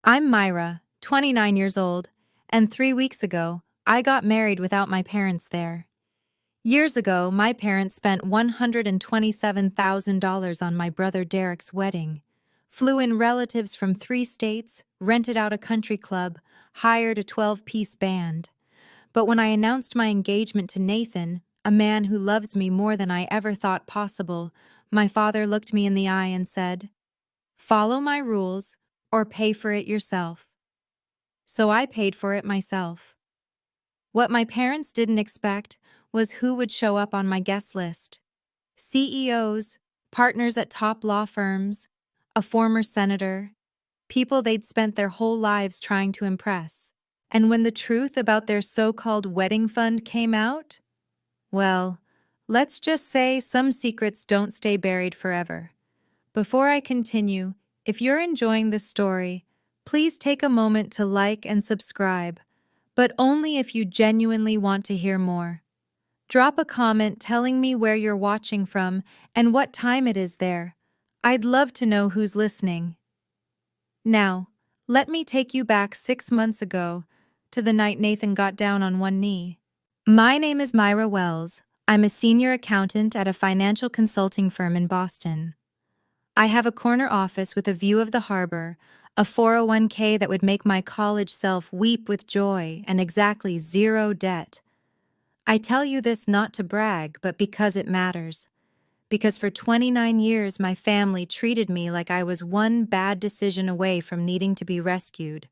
I'm Myra, 29 years old, and 3 weeks ago, I got married without my parents there. Years ago, my parents spent $127,000 on my brother Derek's wedding, flew in relatives from 3 states, rented out a country club, hired a 12-piece band. But when I announced my engagement to Nathan, a man who loves me more than I ever thought possible, my father looked me in the eye and said, "Follow my rules or pay for it yourself." So I paid for it myself. What my parents didn't expect was who would show up on my guest list: CEOs, partners at top law firms, a former senator, people they'd spent their whole lives trying to impress. And when the truth about their so-called wedding fund came out, well, let's just say some secrets don't stay buried forever. Before I continue, if you're enjoying this story, please take a moment to like and subscribe, but only if you genuinely want to hear more. Drop a comment telling me where you're watching from and what time it is there. I'd love to know who's listening. Now, let me take you back 6 months ago to the night Nathan got down on one knee. My name is Myra Wells. I'm a senior accountant at a financial consulting firm in Boston. I have a corner office with a view of the harbor, a 401k that would make my college self weep with joy, and exactly zero debt. I tell you this not to brag, but because it matters. Because for 29 years my family treated me like I was one bad decision away from needing to be rescued.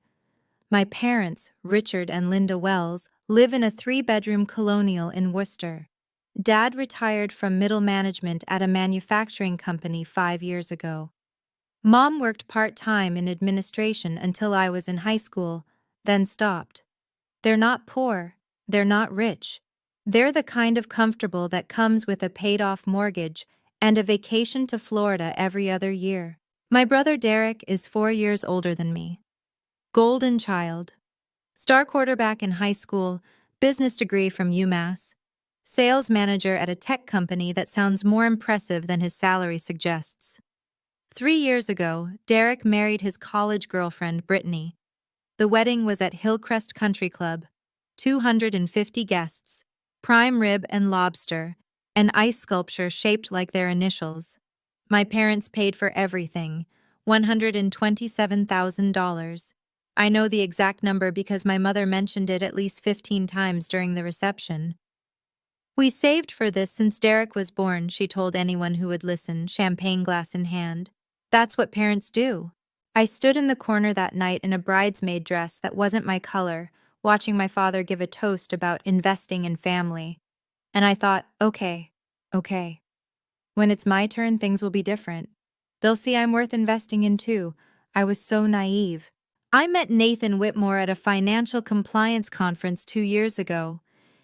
My parents, Richard and Linda Wells, live in a 3-bedroom colonial in Worcester. Dad retired from middle management at a manufacturing company 5 years ago. Mom worked part-time in administration until I was in high school, then stopped. They're not poor, they're not rich. They're the kind of comfortable that comes with a paid-off mortgage and a vacation to Florida every other year. My brother Derek is 4 years older than me. Golden child. Star quarterback in high school, business degree from UMass. Sales manager at a tech company that sounds more impressive than his salary suggests. 3 years ago, Derek married his college girlfriend, Brittany. The wedding was at Hillcrest Country Club, 250 guests, prime rib and lobster, an ice sculpture shaped like their initials. My parents paid for everything, $127,000. I know the exact number because my mother mentioned it at least 15 times during the reception. "We saved for this since Derek was born," she told anyone who would listen, champagne glass in hand. "That's what parents do." I stood in the corner that night in a bridesmaid dress that wasn't my color, watching my father give a toast about investing in family. And I thought, okay. When it's my turn, things will be different. They'll see I'm worth investing in too. I was so naive. I met Nathan Whitmore at a financial compliance conference 2 years ago.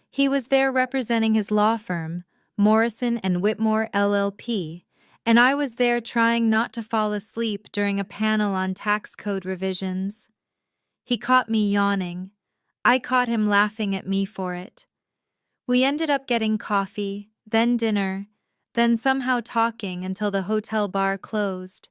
He was there representing his law firm, Morrison and Whitmore LLP, and I was there trying not to fall asleep during a panel on tax code revisions. He caught me yawning. I caught him laughing at me for it. We ended up getting coffee, then dinner, then somehow talking until the hotel bar closed.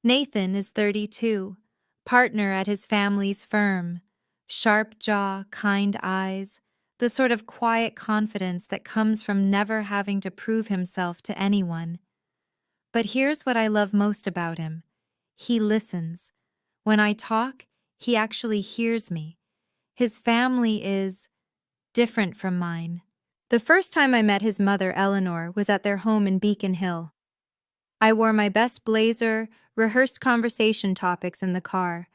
Nathan is 32, partner at his family's firm. Sharp jaw, kind eyes, the sort of quiet confidence that comes from never having to prove himself to anyone. But here's what I love most about him. He listens. When I talk, he actually hears me. His family is different from mine. The first time I met his mother, Eleanor, was at their home in Beacon Hill. I wore my best blazer, rehearsed conversation topics in the car.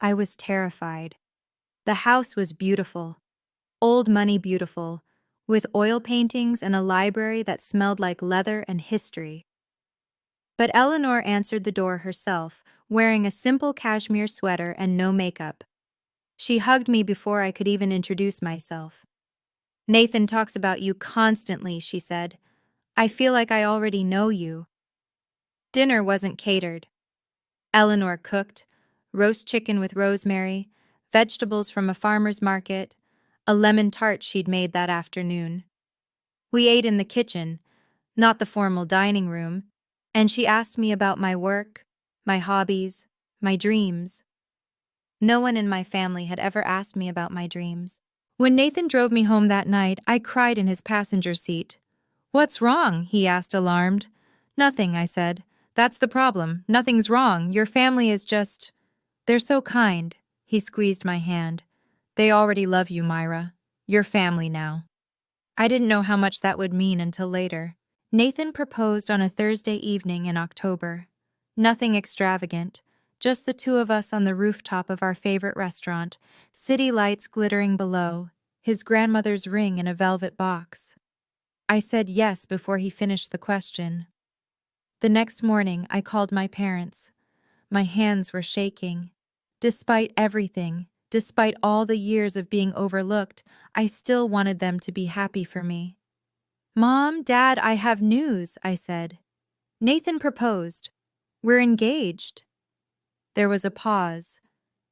I was terrified. The house was beautiful. Old money beautiful, with oil paintings and a library that smelled like leather and history. But Eleanor answered the door herself, wearing a simple cashmere sweater and no makeup. She hugged me before I could even introduce myself. "Nathan talks about you constantly," she said. "I feel like I already know you." Dinner wasn't catered. Eleanor cooked, roast chicken with rosemary, vegetables from a farmer's market, a lemon tart she'd made that afternoon. We ate in the kitchen, not the formal dining room, and she asked me about my work, my hobbies, my dreams. No one in my family had ever asked me about my dreams. When Nathan drove me home that night, I cried in his passenger seat. "What's wrong?" he asked, alarmed. "Nothing," I said. "That's the problem. Nothing's wrong. Your family is just... They're so kind." He squeezed my hand. "They already love you, Myra. You're family now." I didn't know how much that would mean until later. Nathan proposed on a Thursday evening in October. Nothing extravagant, just the two of us on the rooftop of our favorite restaurant, city lights glittering below, his grandmother's ring in a velvet box. I said yes before he finished the question. The next morning, I called my parents. My hands were shaking. Despite everything, despite all the years of being overlooked, I still wanted them to be happy for me. "Mom, Dad, I have news," I said. "Nathan proposed. We're engaged." There was a pause.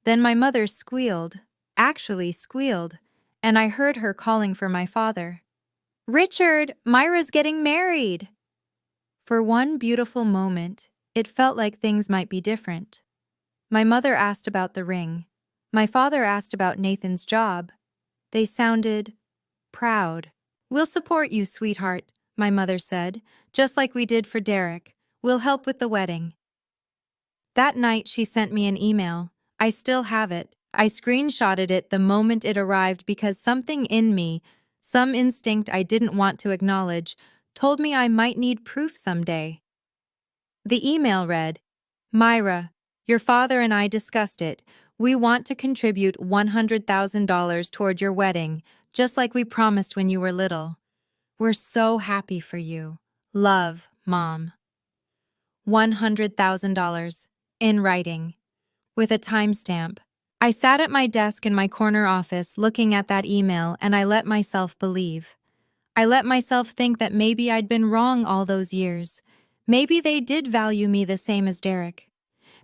Then my mother squealed, actually squealed, and I heard her calling for my father. "Richard, Myra's getting married!" For one beautiful moment, it felt like things might be different. My mother asked about the ring. My father asked about Nathan's job. They sounded proud. "We'll support you, sweetheart," my mother said, "just like we did for Derek. We'll help with the wedding." That night, she sent me an email. I still have it. I screenshotted it the moment it arrived because something in me, some instinct I didn't want to acknowledge, told me I might need proof someday. The email read, "Myra, your father and I discussed it. We want to contribute $100,000 toward your wedding, just like we promised when you were little. We're so happy for you. Love, Mom." $100,000. In writing. With a timestamp. I sat at my desk in my corner office looking at that email, and I let myself believe. I let myself think that maybe I'd been wrong all those years. Maybe they did value me the same as Derek.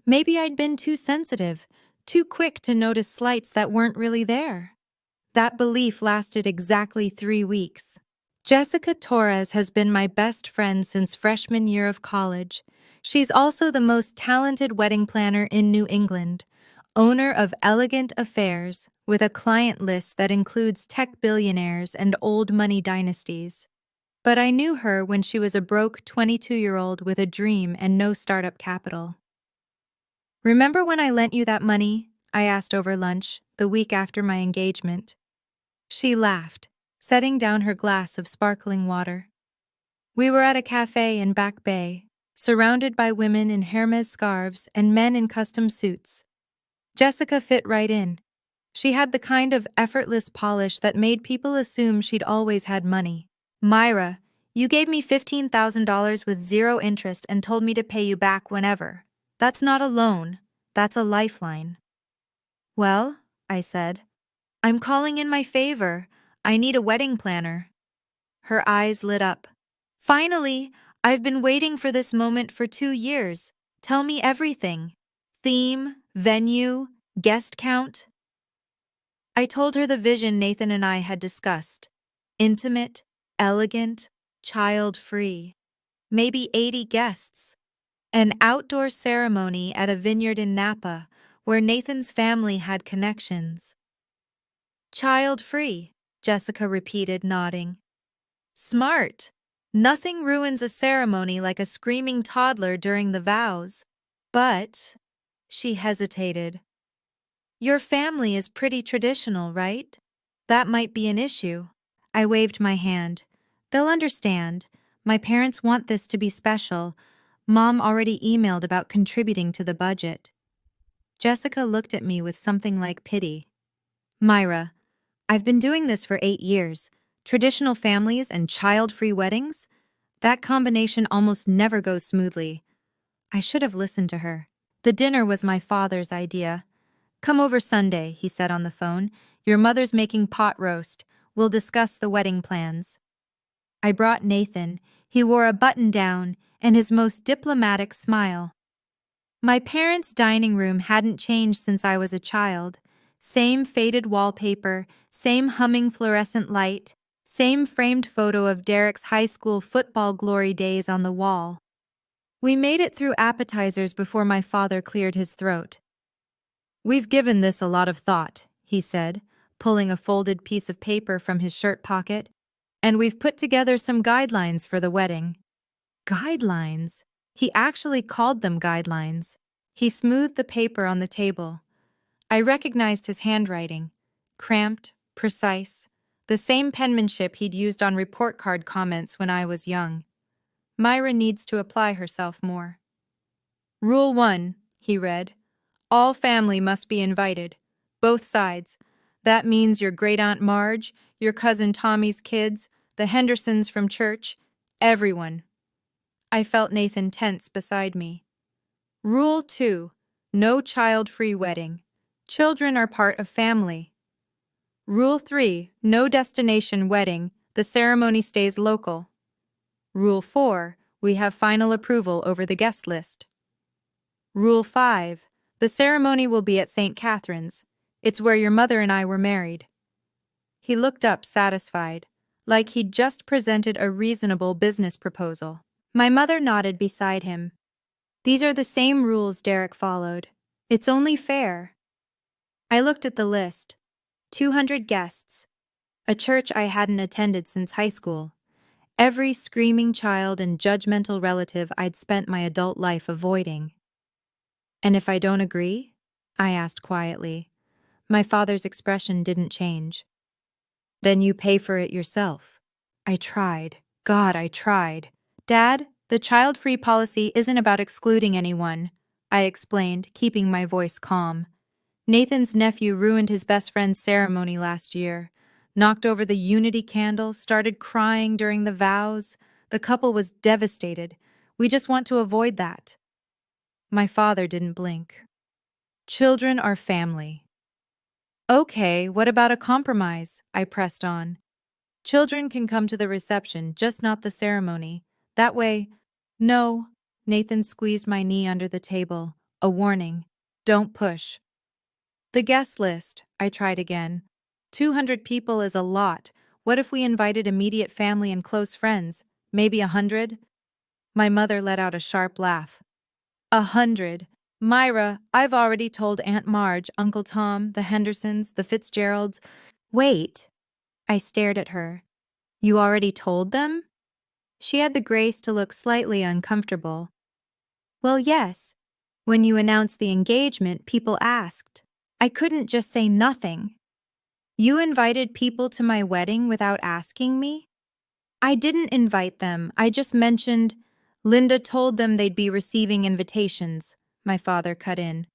Maybe I'd been too sensitive, too quick to notice slights that weren't really there. That belief lasted exactly 3 weeks. Jessica Torres has been my best friend since freshman year of college. She's also the most talented wedding planner in New England, owner of Elegant Affairs, with a client list that includes tech billionaires and old money dynasties. But I knew her when she was a broke 22-year-old with a dream and no startup capital. "Remember when I lent you that money?" I asked over lunch, the week after my engagement. She laughed, setting down her glass of sparkling water. We were at a cafe in Back Bay, surrounded by women in Hermes scarves and men in custom suits. Jessica fit right in. She had the kind of effortless polish that made people assume she'd always had money. "Myra, you gave me $15,000 with 0 interest and told me to pay you back whenever. That's not a loan, that's a lifeline." "Well," I said, "I'm calling in my favor. I need a wedding planner." Her eyes lit up. "Finally! I've been waiting for this moment for 2 years. Tell me everything. Theme, venue, guest count." I told her the vision Nathan and I had discussed. Intimate, elegant, child-free. Maybe 80 guests. An outdoor ceremony at a vineyard in Napa, where Nathan's family had connections. "Child-free," Jessica repeated, nodding. "Smart. Nothing ruins a ceremony like a screaming toddler during the vows. But," she hesitated, "your family is pretty traditional, right? That might be an issue." I waved my hand. "They'll understand. My parents want this to be special. Mom already emailed about contributing to the budget." Jessica looked at me with something like pity. "Myra, I've been doing this for 8 years. Traditional families and child-free weddings? That combination almost never goes smoothly." I should have listened to her. The dinner was my father's idea. "Come over Sunday," he said on the phone. "Your mother's making pot roast. We'll discuss the wedding plans." I brought Nathan. He wore a button-down and his most diplomatic smile. My parents' dining room hadn't changed since I was a child. Same faded wallpaper, same humming fluorescent light, same framed photo of Derek's high school football glory days on the wall. We made it through appetizers before my father cleared his throat. We've given this a lot of thought, he said, pulling a folded piece of paper from his shirt pocket, and we've put together some guidelines for the wedding. Guidelines? He actually called them guidelines. He smoothed the paper on the table. I recognized his handwriting. Cramped, precise, the same penmanship he'd used on report card comments when I was young. Myra needs to apply herself more. Rule 1, he read. All family must be invited. Both sides. That means your great-aunt Marge, your cousin Tommy's kids, the Hendersons from church, everyone. I felt Nathan tense beside me. Rule 2. No child-free wedding. Children are part of family. Rule 3. No destination wedding. The ceremony stays local. Rule 4. We have final approval over the guest list. Rule 5. The ceremony will be at St. Catherine's. It's where your mother and I were married. He looked up satisfied, like he'd just presented a reasonable business proposal. My mother nodded beside him. These are the same rules Derek followed. It's only fair. I looked at the list. 200 guests. A church I hadn't attended since high school. Every screaming child and judgmental relative I'd spent my adult life avoiding. And if I don't agree? I asked quietly. My father's expression didn't change. Then you pay for it yourself. I tried. God, I tried. Dad, the child-free policy isn't about excluding anyone, I explained, keeping my voice calm. Nathan's nephew ruined his best friend's ceremony last year, knocked over the unity candle, started crying during the vows. The couple was devastated. We just want to avoid that. My father didn't blink. Children are family. Okay, what about a compromise? I pressed on. Children can come to the reception, just not the ceremony. That way, no. Nathan squeezed my knee under the table. A warning. Don't push. The guest list, I tried again. 200 people is a lot. What if we invited immediate family and close friends? Maybe 100? My mother let out a sharp laugh. 100. Myra, I've already told Aunt Marge, Uncle Tom, the Hendersons, the Fitzgeralds. Wait. I stared at her. You already told them? She had the grace to look slightly uncomfortable. Well, yes. When you announced the engagement, people asked. I couldn't just say nothing. You invited people to my wedding without asking me? I didn't invite them. I just mentioned. Linda told them they'd be receiving invitations, my father cut in.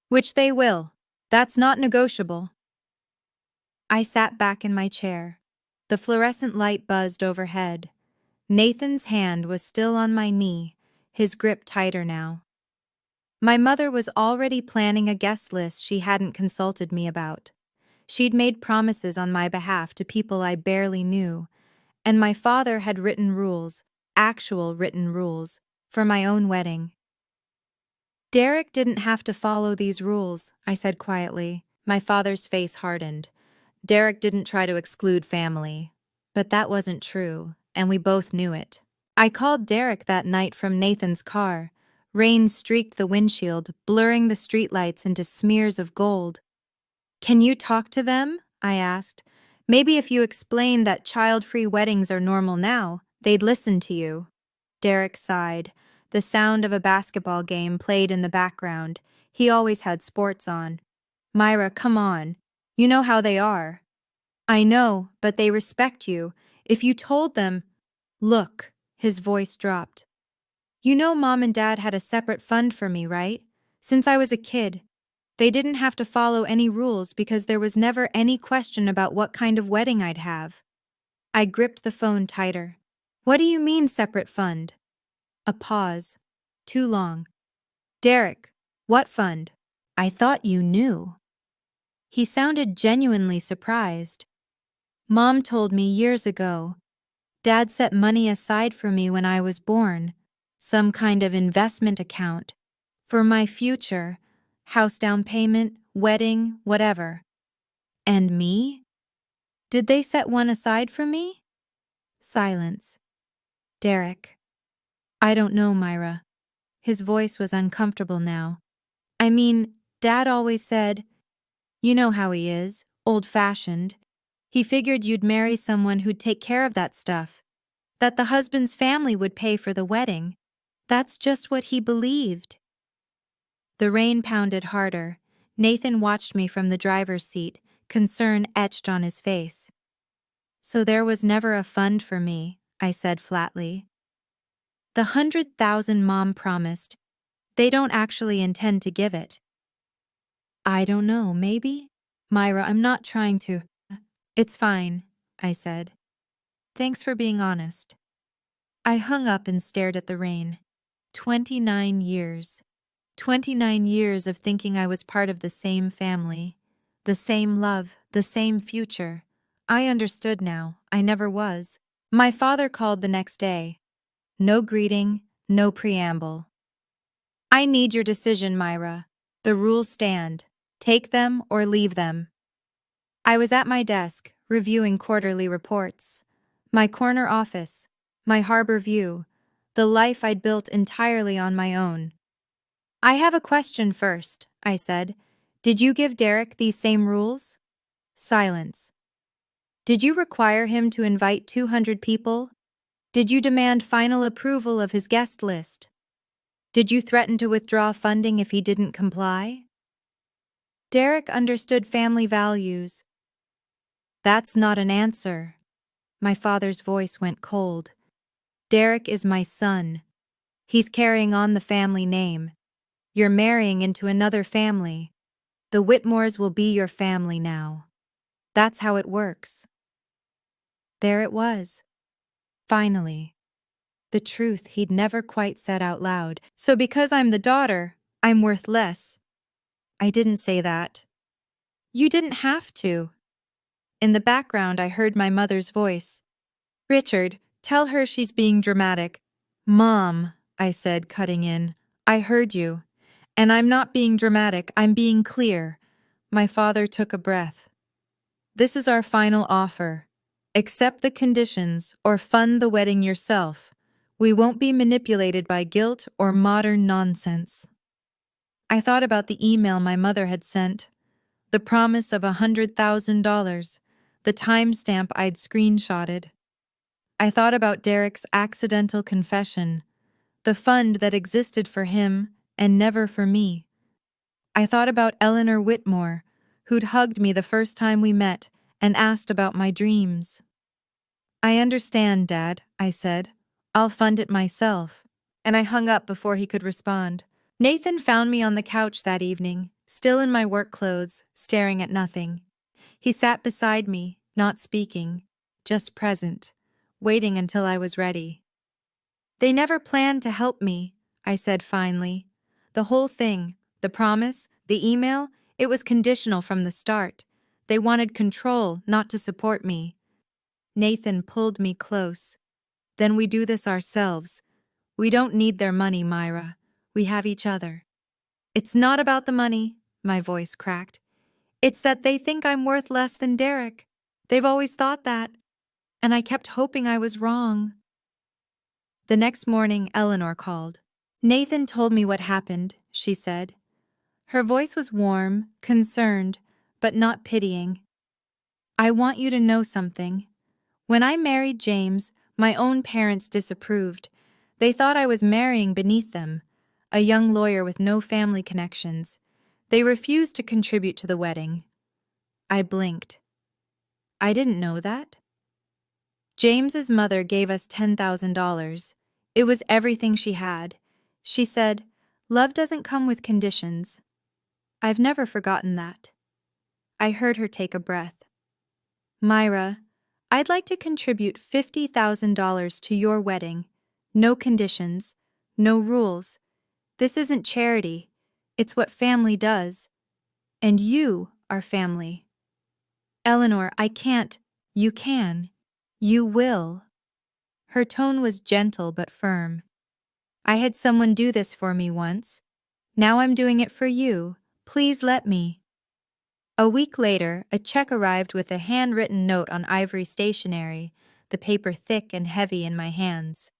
Which they will. That's not negotiable. I sat back in my chair. The fluorescent light buzzed overhead. Nathan's hand was still on my knee, his grip tighter now. My mother was already planning a guest list she hadn't consulted me about. She'd made promises on my behalf to people I barely knew, and my father had written rules, actual written rules, for my own wedding. Derek didn't have to follow these rules, I said quietly. My father's face hardened. Derek didn't try to exclude family. But that wasn't true, and we both knew it. I called Derek that night from Nathan's car. Rain streaked the windshield, blurring the streetlights into smears of gold. Can you talk to them? I asked. Maybe if you explain that child-free weddings are normal now, they'd listen to you. Derek sighed. The sound of a basketball game played in the background. He always had sports on. Myra, come on. You know how they are. I know, but they respect you. If you told them... Look, his voice dropped. You know Mom and Dad had a separate fund for me, right? Since I was a kid. They didn't have to follow any rules because there was never any question about what kind of wedding I'd have. I gripped the phone tighter. What do you mean, separate fund? A pause. Too long. Derek, what fund? I thought you knew. He sounded genuinely surprised. Mom told me years ago. Dad set money aside for me when I was born. Some kind of investment account. For my future. House down payment, wedding, whatever. And me? Did they set one aside for me? Silence. Derek. I don't know, Myra. His voice was uncomfortable now. I mean, Dad always said, you know how he is, old-fashioned. He figured you'd marry someone who'd take care of that stuff, that the husband's family would pay for the wedding. That's just what he believed. The rain pounded harder. Nathan watched me from the driver's seat, concern etched on his face. So there was never a fund for me, I said flatly. The 100,000 Mom promised. They don't actually intend to give it. I don't know, maybe? Myra, I'm not trying to. It's fine, I said. Thanks for being honest. I hung up and stared at the rain. 29 years. 29 years of thinking I was part of the same family, the same love, the same future. I understood now. I never was. My father called the next day. No greeting, no preamble. I need your decision, Myra. The rules stand. Take them or leave them. I was at my desk, reviewing quarterly reports. My corner office, my harbor view, the life I'd built entirely on my own. I have a question first, I said. Did you give Derek these same rules? Silence. Did you require him to invite 200 people? Did you demand final approval of his guest list? Did you threaten to withdraw funding if he didn't comply? Derek understood family values. That's not an answer. My father's voice went cold. Derek is my son. He's carrying on the family name. You're marrying into another family. The Whitmores will be your family now. That's how it works. There it was. Finally. The truth he'd never quite said out loud. So because I'm the daughter, I'm worth less. I didn't say that. You didn't have to. In the background, I heard my mother's voice. Richard, tell her she's being dramatic. Mom, I said, cutting in. I heard you. And I'm not being dramatic, I'm being clear. My father took a breath. This is our final offer. Accept the conditions or fund the wedding yourself. We won't be manipulated by guilt or modern nonsense. I thought about the email my mother had sent, the promise of $100,000, the timestamp I'd screenshotted. I thought about Derek's accidental confession, the fund that existed for him and never for me. I thought about Eleanor Whitmore, who'd hugged me the first time we met and asked about my dreams. I understand, Dad, I said. I'll fund it myself. And I hung up before he could respond. Nathan found me on the couch that evening, still in my work clothes, staring at nothing. He sat beside me, not speaking, just present, waiting until I was ready. They never planned to help me, I said finally. The whole thing, the promise, the email, it was conditional from the start. They wanted control, not to support me. Nathan pulled me close. Then we do this ourselves. We don't need their money, Myra. We have each other. It's not about the money, my voice cracked. It's that they think I'm worth less than Derek. They've always thought that. And I kept hoping I was wrong. The next morning, Eleanor called. Nathan told me what happened, she said. Her voice was warm, concerned, but not pitying. I want you to know something. When I married James, my own parents disapproved. They thought I was marrying beneath them, a young lawyer with no family connections. They refused to contribute to the wedding. I blinked. I didn't know that. James's mother gave us $10,000. It was everything she had. She said, "Love doesn't come with conditions." I've never forgotten that. I heard her take a breath. Myra, I'd like to contribute $50,000 to your wedding. No conditions, no rules. This isn't charity. It's what family does. And you are family. Eleanor, I can't. You can. You will. Her tone was gentle but firm. I had someone do this for me once. Now I'm doing it for you. Please let me. A week later, a check arrived with a handwritten note on ivory stationery, the paper thick and heavy in my hands.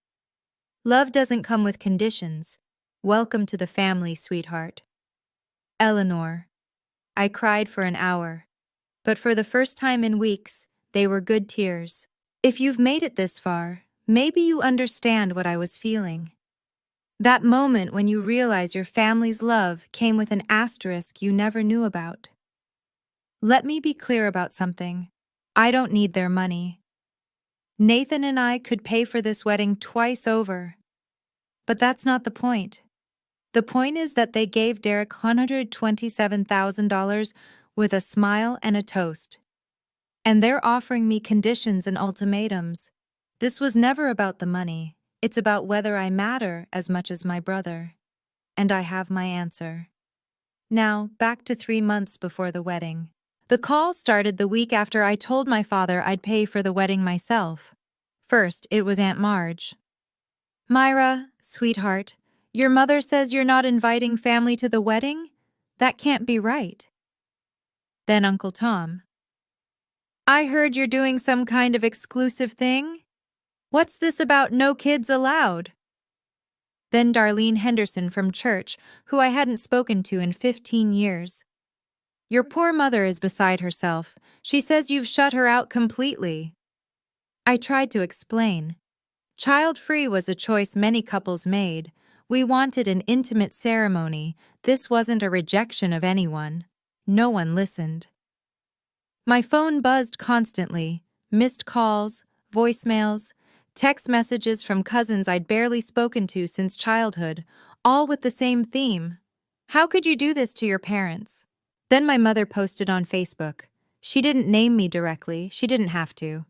Love doesn't come with conditions. Welcome to the family, sweetheart. Eleanor. I cried for an hour. But for the first time in weeks, they were good tears. If you've made it this far, maybe you understand what I was feeling. That moment when you realize your family's love came with an asterisk you never knew about. Let me be clear about something. I don't need their money. Nathan and I could pay for this wedding twice over. But that's not the point. The point is that they gave Derek $127,000 with a smile and a toast. And they're offering me conditions and ultimatums. This was never about the money. It's about whether I matter as much as my brother. And I have my answer. Now, back to 3 months before the wedding. The call started the week after I told my father I'd pay for the wedding myself. First, it was Aunt Marge. Myra, sweetheart, your mother says you're not inviting family to the wedding? That can't be right. Then Uncle Tom. I heard you're doing some kind of exclusive thing? What's this about no kids allowed? Then Darlene Henderson from church, who I hadn't spoken to in 15 years. Your poor mother is beside herself. She says you've shut her out completely. I tried to explain. Child-free was a choice many couples made. We wanted an intimate ceremony. This wasn't a rejection of anyone. No one listened. My phone buzzed constantly. Missed calls, voicemails, text messages from cousins I'd barely spoken to since childhood, all with the same theme. How could you do this to your parents? Then my mother posted on Facebook. She didn't name me directly. She didn't have to.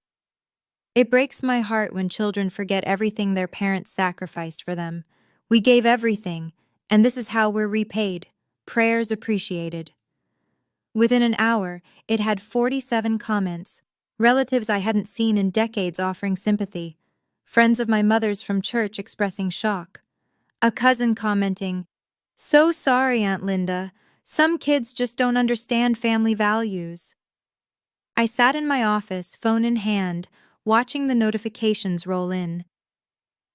It breaks my heart when children forget everything their parents sacrificed for them. We gave everything, and this is how we're repaid. Prayers appreciated. Within an hour, it had 47 comments. Relatives I hadn't seen in decades offering sympathy. Friends of my mother's from church expressing shock. A cousin commenting, "So sorry, Aunt Linda. Some kids just don't understand family values." I sat in my office, phone in hand, watching the notifications roll in.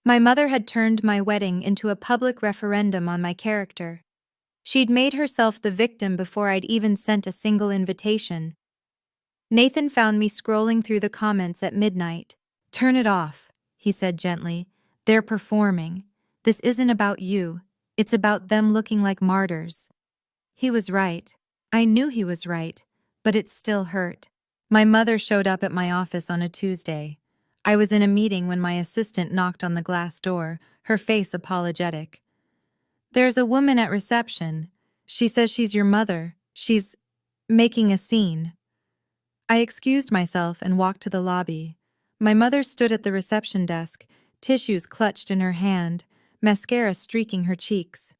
My mother had turned my wedding into a public referendum on my character. She'd made herself the victim before I'd even sent a single invitation. Nathan found me scrolling through the comments at midnight. "Turn it off," he said gently. "They're performing. This isn't about you. It's about them looking like martyrs." He was right. I knew he was right, but it still hurt. My mother showed up at my office on a Tuesday. I was in a meeting when my assistant knocked on the glass door, her face apologetic. "There's a woman at reception. She says she's your mother. She's making a scene." I excused myself and walked to the lobby. My mother stood at the reception desk, tissues clutched in her hand, mascara streaking her cheeks.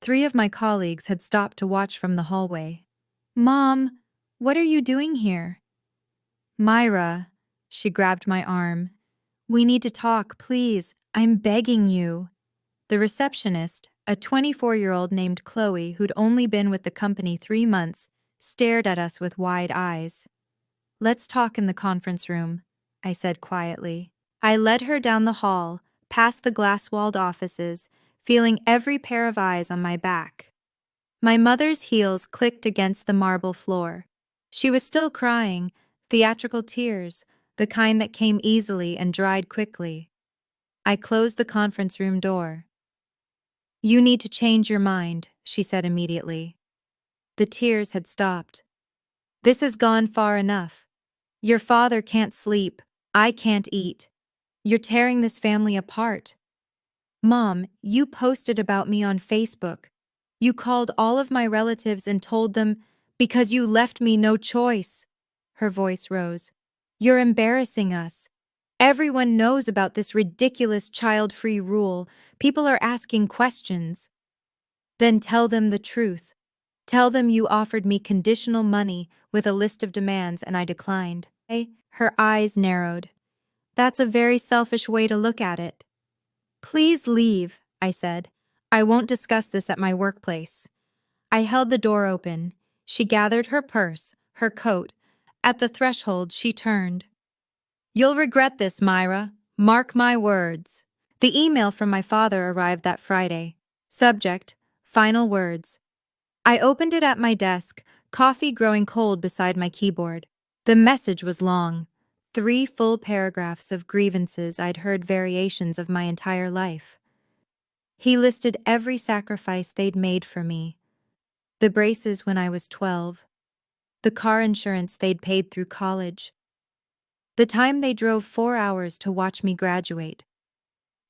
3 of my colleagues had stopped to watch from the hallway. "Mom, what are you doing here?" "Myra," she grabbed my arm. "We need to talk, please. I'm begging you." The receptionist, a 24-year-old named Chloe who'd only been with the company 3 months, stared at us with wide eyes. "Let's talk in the conference room," I said quietly. I led her down the hall, past the glass-walled offices, feeling every pair of eyes on my back. My mother's heels clicked against the marble floor. She was still crying, theatrical tears, the kind that came easily and dried quickly. I closed the conference room door. "You need to change your mind," she said immediately. The tears had stopped. "This has gone far enough. Your father can't sleep. I can't eat. You're tearing this family apart. Mom, you posted about me on Facebook. You called all of my relatives and told them, because you left me no choice." Her voice rose. "You're embarrassing us. Everyone knows about this ridiculous child-free rule. People are asking questions." "Then tell them the truth. Tell them you offered me conditional money with a list of demands and I declined." Her eyes narrowed. "That's a very selfish way to look at it." "Please leave," I said. "I won't discuss this at my workplace." I held the door open. She gathered her purse, her coat. At the threshold, she turned. "You'll regret this, Myra. Mark my words." The email from my father arrived that Friday. Subject, "Final words." I opened it at my desk, coffee growing cold beside my keyboard. The message was long. 3 full paragraphs of grievances I'd heard variations of my entire life. He listed every sacrifice they'd made for me. The braces when I was 12. The car insurance they'd paid through college. The time they drove 4 hours to watch me graduate.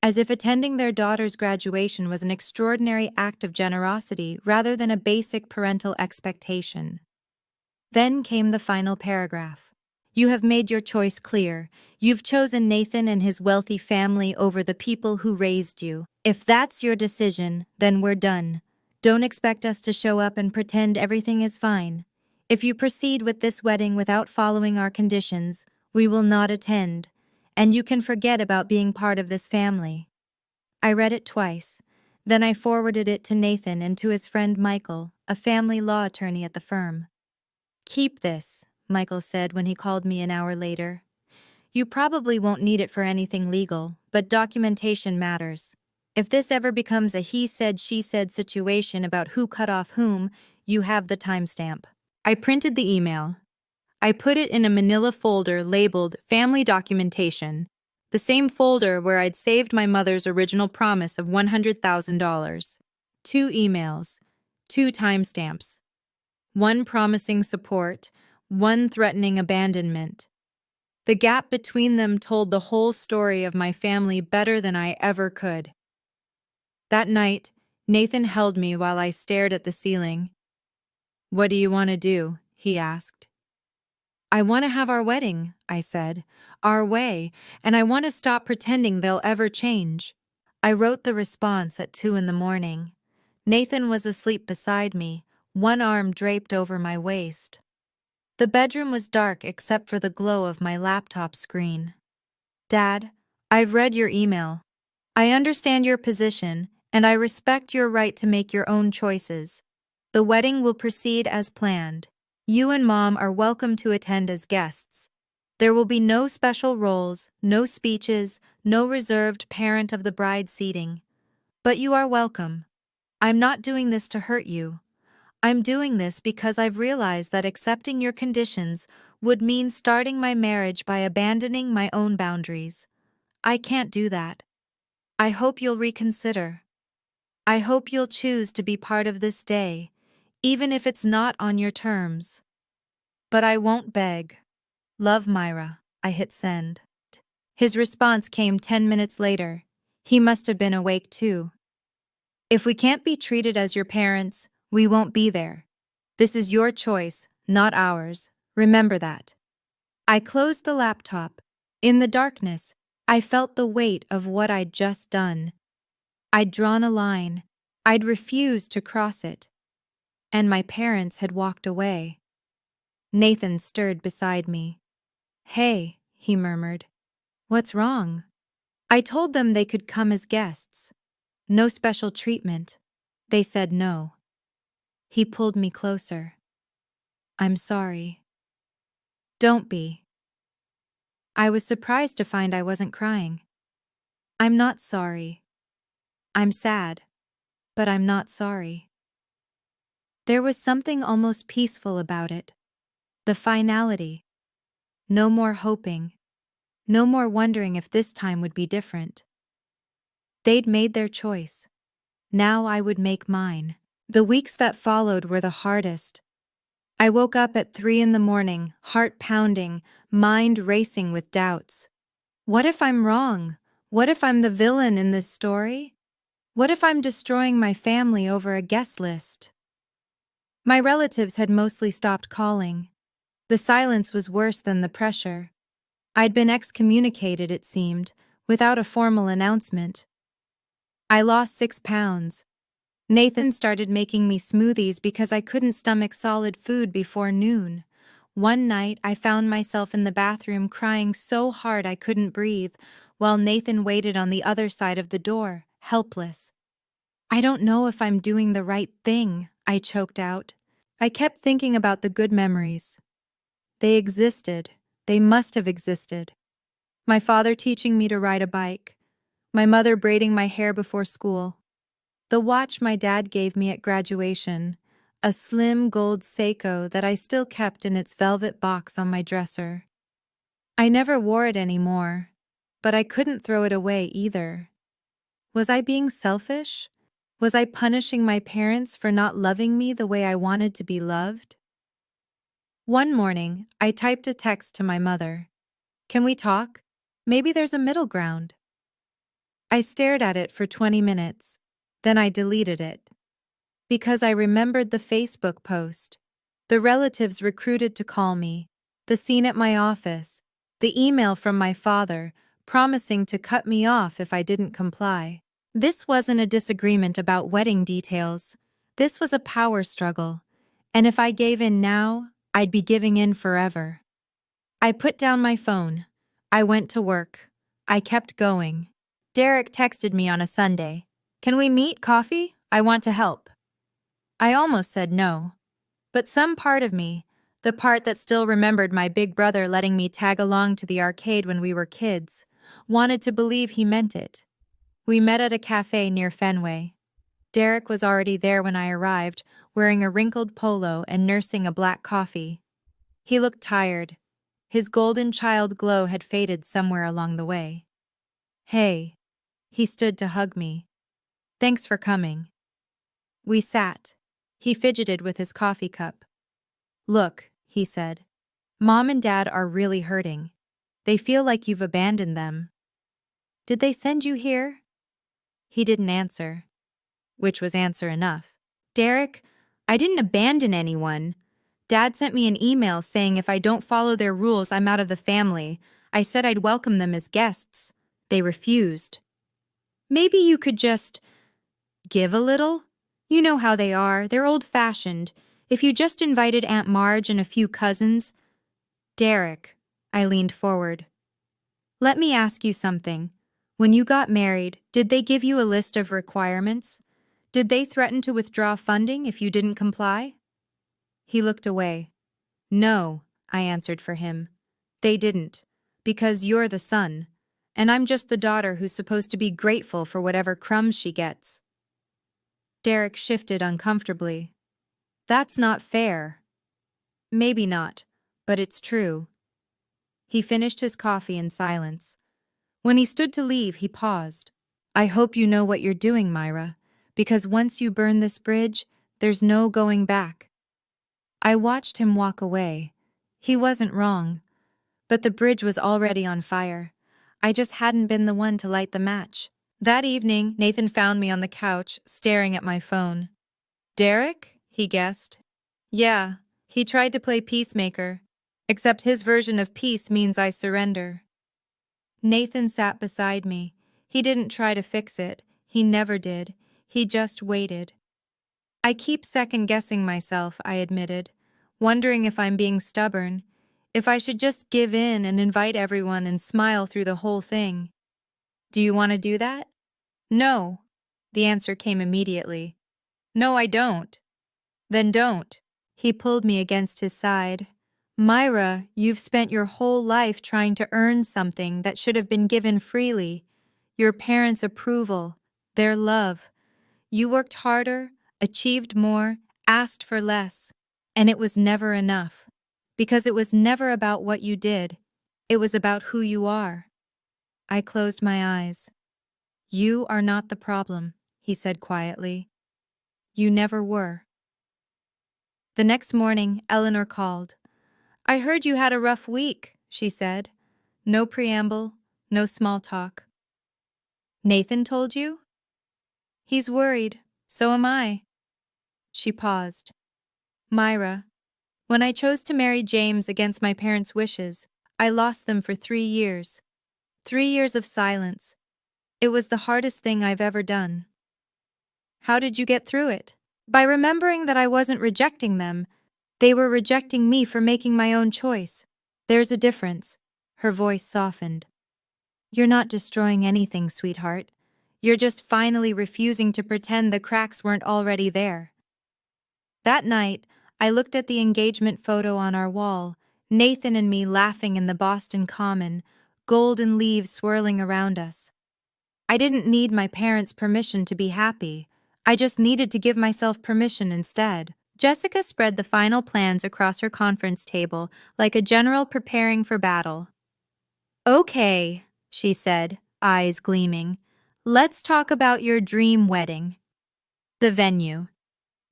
As if attending their daughter's graduation was an extraordinary act of generosity rather than a basic parental expectation. Then came the final paragraph. You have made your choice clear. You've chosen Nathan and his wealthy family over the people who raised you. If that's your decision, then we're done. Don't expect us to show up and pretend everything is fine. If you proceed with this wedding without following our conditions, we will not attend, and you can forget about being part of this family. I read it twice. Then I forwarded it to Nathan and to his friend Michael, a family law attorney at the firm. Keep this, Michael said when he called me an hour later. You probably won't need it for anything legal, but documentation matters. If this ever becomes a he said, she said situation about who cut off whom, you have the timestamp. I printed the email. I put it in a manila folder labeled Family Documentation, the same folder where I'd saved my mother's original promise of $100,000. 2 emails, 2 timestamps. One promising support, one threatening abandonment. The gap between them told the whole story of my family better than I ever could. That night, Nathan held me while I stared at the ceiling. What do you want to do? He asked. I want to have our wedding, I said, our way, and I want to stop pretending they'll ever change. I wrote the response at 2 in the morning. Nathan was asleep beside me, one arm draped over my waist. The bedroom was dark except for the glow of my laptop screen. Dad, I've read your email. I understand your position, and I respect your right to make your own choices. The wedding will proceed as planned. You and Mom are welcome to attend as guests. There will be no special roles, no speeches, no reserved parent of the bride seating. But you are welcome. I'm not doing this to hurt you. I'm doing this because I've realized that accepting your conditions would mean starting my marriage by abandoning my own boundaries. I can't do that. I hope you'll reconsider. I hope you'll choose to be part of this day, even if it's not on your terms. But I won't beg. Love, Myra. I hit send. His response came 10 minutes later. He must have been awake too. If we can't be treated as your parents, we won't be there. This is your choice, not ours. Remember that. I closed the laptop. In the darkness, I felt the weight of what I'd just done. I'd drawn a line. I'd refused to cross it. And my parents had walked away. Nathan stirred beside me. Hey, he murmured. What's wrong? I told them they could come as guests. No special treatment. They said no. He pulled me closer. I'm sorry. Don't be. I was surprised to find I wasn't crying. I'm not sorry. I'm sad, but I'm not sorry. There was something almost peaceful about it. The finality. No more hoping. No more wondering if this time would be different. They'd made their choice. Now I would make mine. The weeks that followed were the hardest. I woke up at 3 in the morning, heart pounding, mind racing with doubts. What if I'm wrong? What if I'm the villain in this story? What if I'm destroying my family over a guest list? My relatives had mostly stopped calling. The silence was worse than the pressure. I'd been excommunicated, it seemed, without a formal announcement. I lost 6 pounds. Nathan started making me smoothies because I couldn't stomach solid food before noon. One night, I found myself in the bathroom crying so hard I couldn't breathe, while Nathan waited on the other side of the door, helpless. I don't know if I'm doing the right thing, I choked out. I kept thinking about the good memories. They existed. They must have existed. My father teaching me to ride a bike. My mother braiding my hair before school. The watch my dad gave me at graduation. a slim gold Seiko that I still kept in its velvet box on my dresser. I never wore it anymore, but I couldn't throw it away either. Was I being selfish? Was I punishing my parents for not loving me the way I wanted to be loved? One morning, I typed a text to my mother. "Can we talk? Maybe there's a middle ground." I stared at it for 20 minutes. Then I deleted it. Because I remembered the Facebook post, the relatives recruited to call me, the scene at my office, the email from my father promising to cut me off if I didn't comply. This wasn't a disagreement about wedding details. This was a power struggle. And if I gave in now, I'd be giving in forever. I put down my phone. I went to work. I kept going. Derek texted me on a Sunday. "Can we meet coffee? I want to help." I almost said no. But some part of me, the part that still remembered my big brother letting me tag along to the arcade when we were kids, wanted to believe he meant it. We met at a cafe near Fenway. Derek was already there when I arrived, wearing a wrinkled polo and nursing a black coffee. He looked tired. His golden child glow had faded somewhere along the way. "Hey." He stood to hug me. "Thanks for coming." We sat. He fidgeted with his coffee cup. "Look," he said. "Mom and Dad are really hurting. They feel like you've abandoned them." "Did they send you here?" He didn't answer, which was answer enough. "Derek, I didn't abandon anyone. Dad sent me an email saying if I don't follow their rules, I'm out of the family. I said I'd welcome them as guests. They refused." "Maybe you could just give a little? You know how they are, they're old-fashioned. If you just invited Aunt Marge and a few cousins—" "Derek," I leaned forward. "Let me ask you something. When you got married, did they give you a list of requirements? Did they threaten to withdraw funding if you didn't comply?" He looked away. "No," I answered for him. "They didn't. Because you're the son. And I'm just the daughter who's supposed to be grateful for whatever crumbs she gets." Derek shifted uncomfortably. "That's not fair." "Maybe not, but it's true." He finished his coffee in silence. When he stood to leave, he paused. "I hope you know what you're doing, Myra, because once you burn this bridge, there's no going back." I watched him walk away. He wasn't wrong. But the bridge was already on fire. I just hadn't been the one to light the match. That evening, Nathan found me on the couch, staring at my phone. "Derek?" he guessed. "Yeah, he tried to play peacemaker. Except his version of peace means I surrender." Nathan sat beside me. He didn't try to fix it. He never did. He just waited. "I keep second-guessing myself," I admitted, wondering if I'm being stubborn, if I should just give in and invite everyone and smile through the whole thing. "Do you want to do that?" "No." The answer came immediately. "No, I don't." "Then don't." He pulled me against his side. "Myra, you've spent your whole life trying to earn something that should have been given freely. Your parents' approval, their love. You worked harder, achieved more, asked for less, and it was never enough. Because it was never about what you did. It was about who you are." I closed my eyes. "You are not the problem," he said quietly. "You never were." The next morning, Eleanor called. "I heard you had a rough week," she said. No preamble, no small talk. "Nathan told you?" "He's worried. So am I." She paused. "Myra, when I chose to marry James against my parents' wishes, I lost them for 3 years. 3 years of silence. It was the hardest thing I've ever done." "How did you get through it?" "By remembering that I wasn't rejecting them. They were rejecting me for making my own choice. There's a difference." Her voice softened. "You're not destroying anything, sweetheart. You're just finally refusing to pretend the cracks weren't already there." That night, I looked at the engagement photo on our wall, Nathan and me laughing in the Boston Common, golden leaves swirling around us. I didn't need my parents' permission to be happy. I just needed to give myself permission instead. Jessica spread the final plans across her conference table like a general preparing for battle. "Okay," she said, eyes gleaming. "Let's talk about your dream wedding." The venue.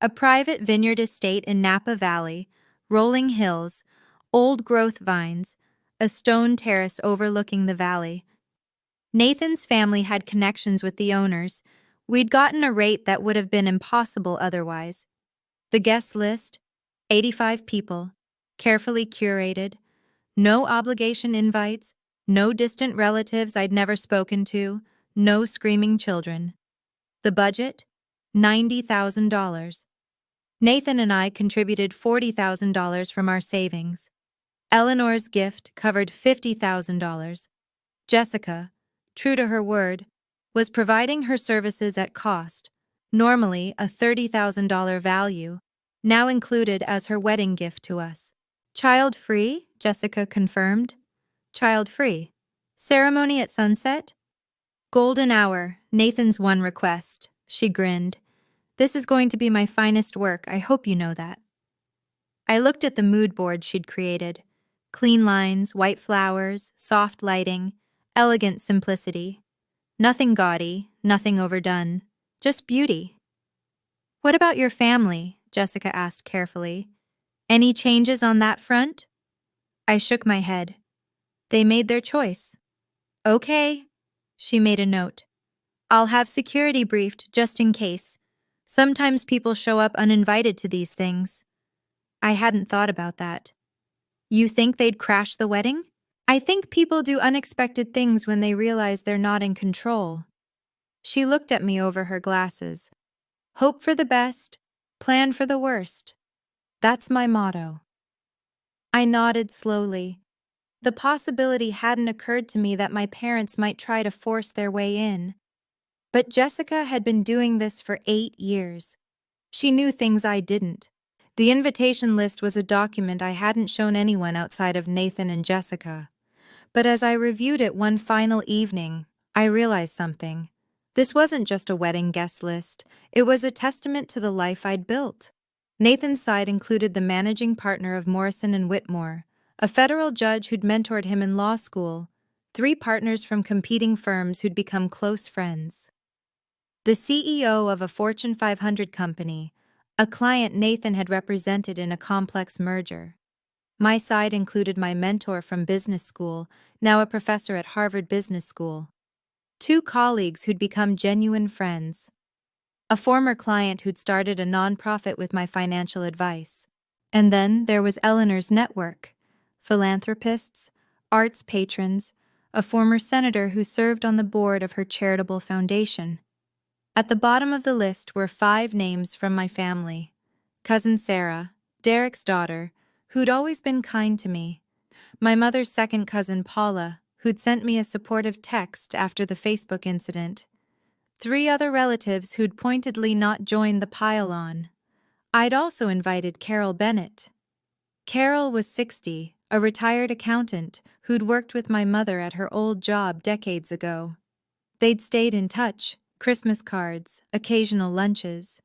A private vineyard estate in Napa Valley, rolling hills, old-growth vines, a stone terrace overlooking the valley. Nathan's family had connections with the owners. We'd gotten a rate that would have been impossible otherwise. The guest list, 85 people, carefully curated, no obligation invites, no distant relatives I'd never spoken to, no screaming children. The budget? $90,000. Nathan and I contributed $40,000 from our savings. Eleanor's gift covered $50,000. Jessica, true to her word, was providing her services at cost, normally a $30,000 value, now included as her wedding gift to us. Child-free, Jessica confirmed. Child-free. Ceremony at sunset? Golden hour, Nathan's one request. She grinned. "This is going to be my finest work, I hope you know that." I looked at the mood board she'd created. Clean lines, white flowers, soft lighting, elegant simplicity. Nothing gaudy, nothing overdone, just beauty. "What about your family?" Jessica asked carefully. "Any changes on that front?" I shook my head. They made their choice. "Okay." She made a note. "I'll have security briefed just in case. Sometimes people show up uninvited to these things." I hadn't thought about that. "You think they'd crash the wedding?" "I think people do unexpected things when they realize they're not in control." She looked at me over her glasses. "Hope for the best, plan for the worst. That's my motto." I nodded slowly. The possibility hadn't occurred to me that my parents might try to force their way in. But Jessica had been doing this for 8 years. She knew things I didn't. The invitation list was a document I hadn't shown anyone outside of Nathan and Jessica. But as I reviewed it one final evening, I realized something. This wasn't just a wedding guest list. It was a testament to the life I'd built. Nathan's side included the managing partner of Morrison and Whitmore, a federal judge who'd mentored him in law school, 3 partners from competing firms who'd become close friends. The CEO of a Fortune 500 company, a client Nathan had represented in a complex merger. My side included my mentor from business school, now a professor at Harvard Business School. 2 colleagues who'd become genuine friends. A former client who'd started a nonprofit with my financial advice. And then there was Eleanor's network. Philanthropists, arts patrons, a former senator who served on the board of her charitable foundation. At the bottom of the list were 5 names from my family. Cousin Sarah, Derek's daughter, who'd always been kind to me. My mother's second cousin Paula, who'd sent me a supportive text after the Facebook incident. 3 other relatives who'd pointedly not joined the pile-on. I'd also invited Carol Bennett. Carol was 60, a retired accountant who'd worked with my mother at her old job decades ago. They'd stayed in touch, Christmas cards, occasional lunches.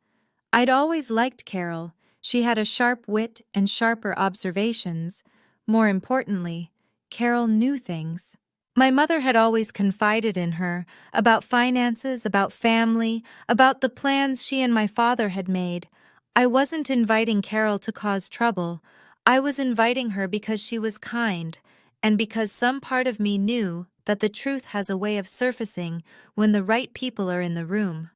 I'd always liked Carol. She had a sharp wit and sharper observations. More importantly, Carol knew things. My mother had always confided in her about finances, about family, about the plans she and my father had made. I wasn't inviting Carol to cause trouble. I was inviting her because she was kind, and because some part of me knew that the truth has a way of surfacing when the right people are in the room.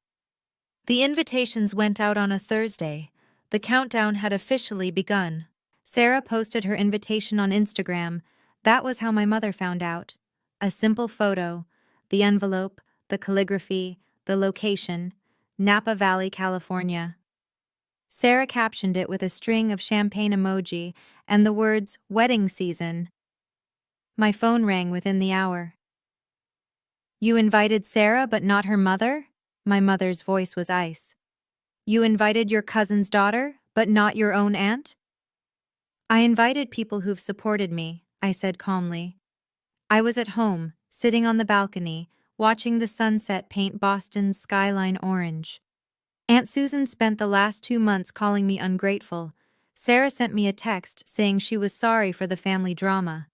The invitations went out on a Thursday. The countdown had officially begun. Sarah posted her invitation on Instagram. That was how my mother found out. A simple photo, the envelope, the calligraphy, the location, Napa Valley, California. Sarah captioned it with a string of champagne emoji and the words, "Wedding season." My phone rang within the hour. "You invited Sarah but not her mother?" My mother's voice was ice. "You invited your cousin's daughter but not your own aunt?" "I invited people who've supported me," I said calmly. I was at home, sitting on the balcony, watching the sunset paint Boston's skyline orange. Aunt Susan spent the last 2 months calling me ungrateful. Sarah sent me a text saying she was sorry for the family drama.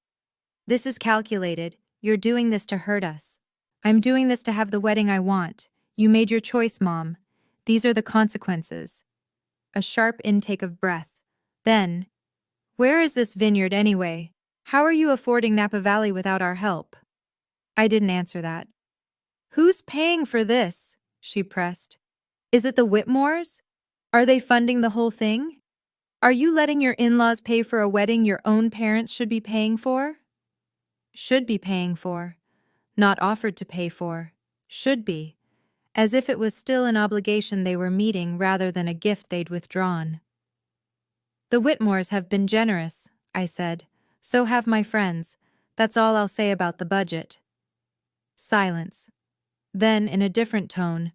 This is calculated. You're doing this to hurt us. I'm doing this to have the wedding I want. You made your choice, Mom. These are the consequences. A sharp intake of breath. Then, where is this vineyard anyway? How are you affording Napa Valley without our help? I didn't answer that. Who's paying for this? She pressed. Is it the Whitmores? Are they funding the whole thing? Are you letting your in-laws pay for a wedding your own parents should be paying for? Should be paying for. Not offered to pay for. Should be. As if it was still an obligation they were meeting rather than a gift they'd withdrawn. The Whitmores have been generous, I said. So have my friends. That's all I'll say about the budget. Silence. Then, in a different tone,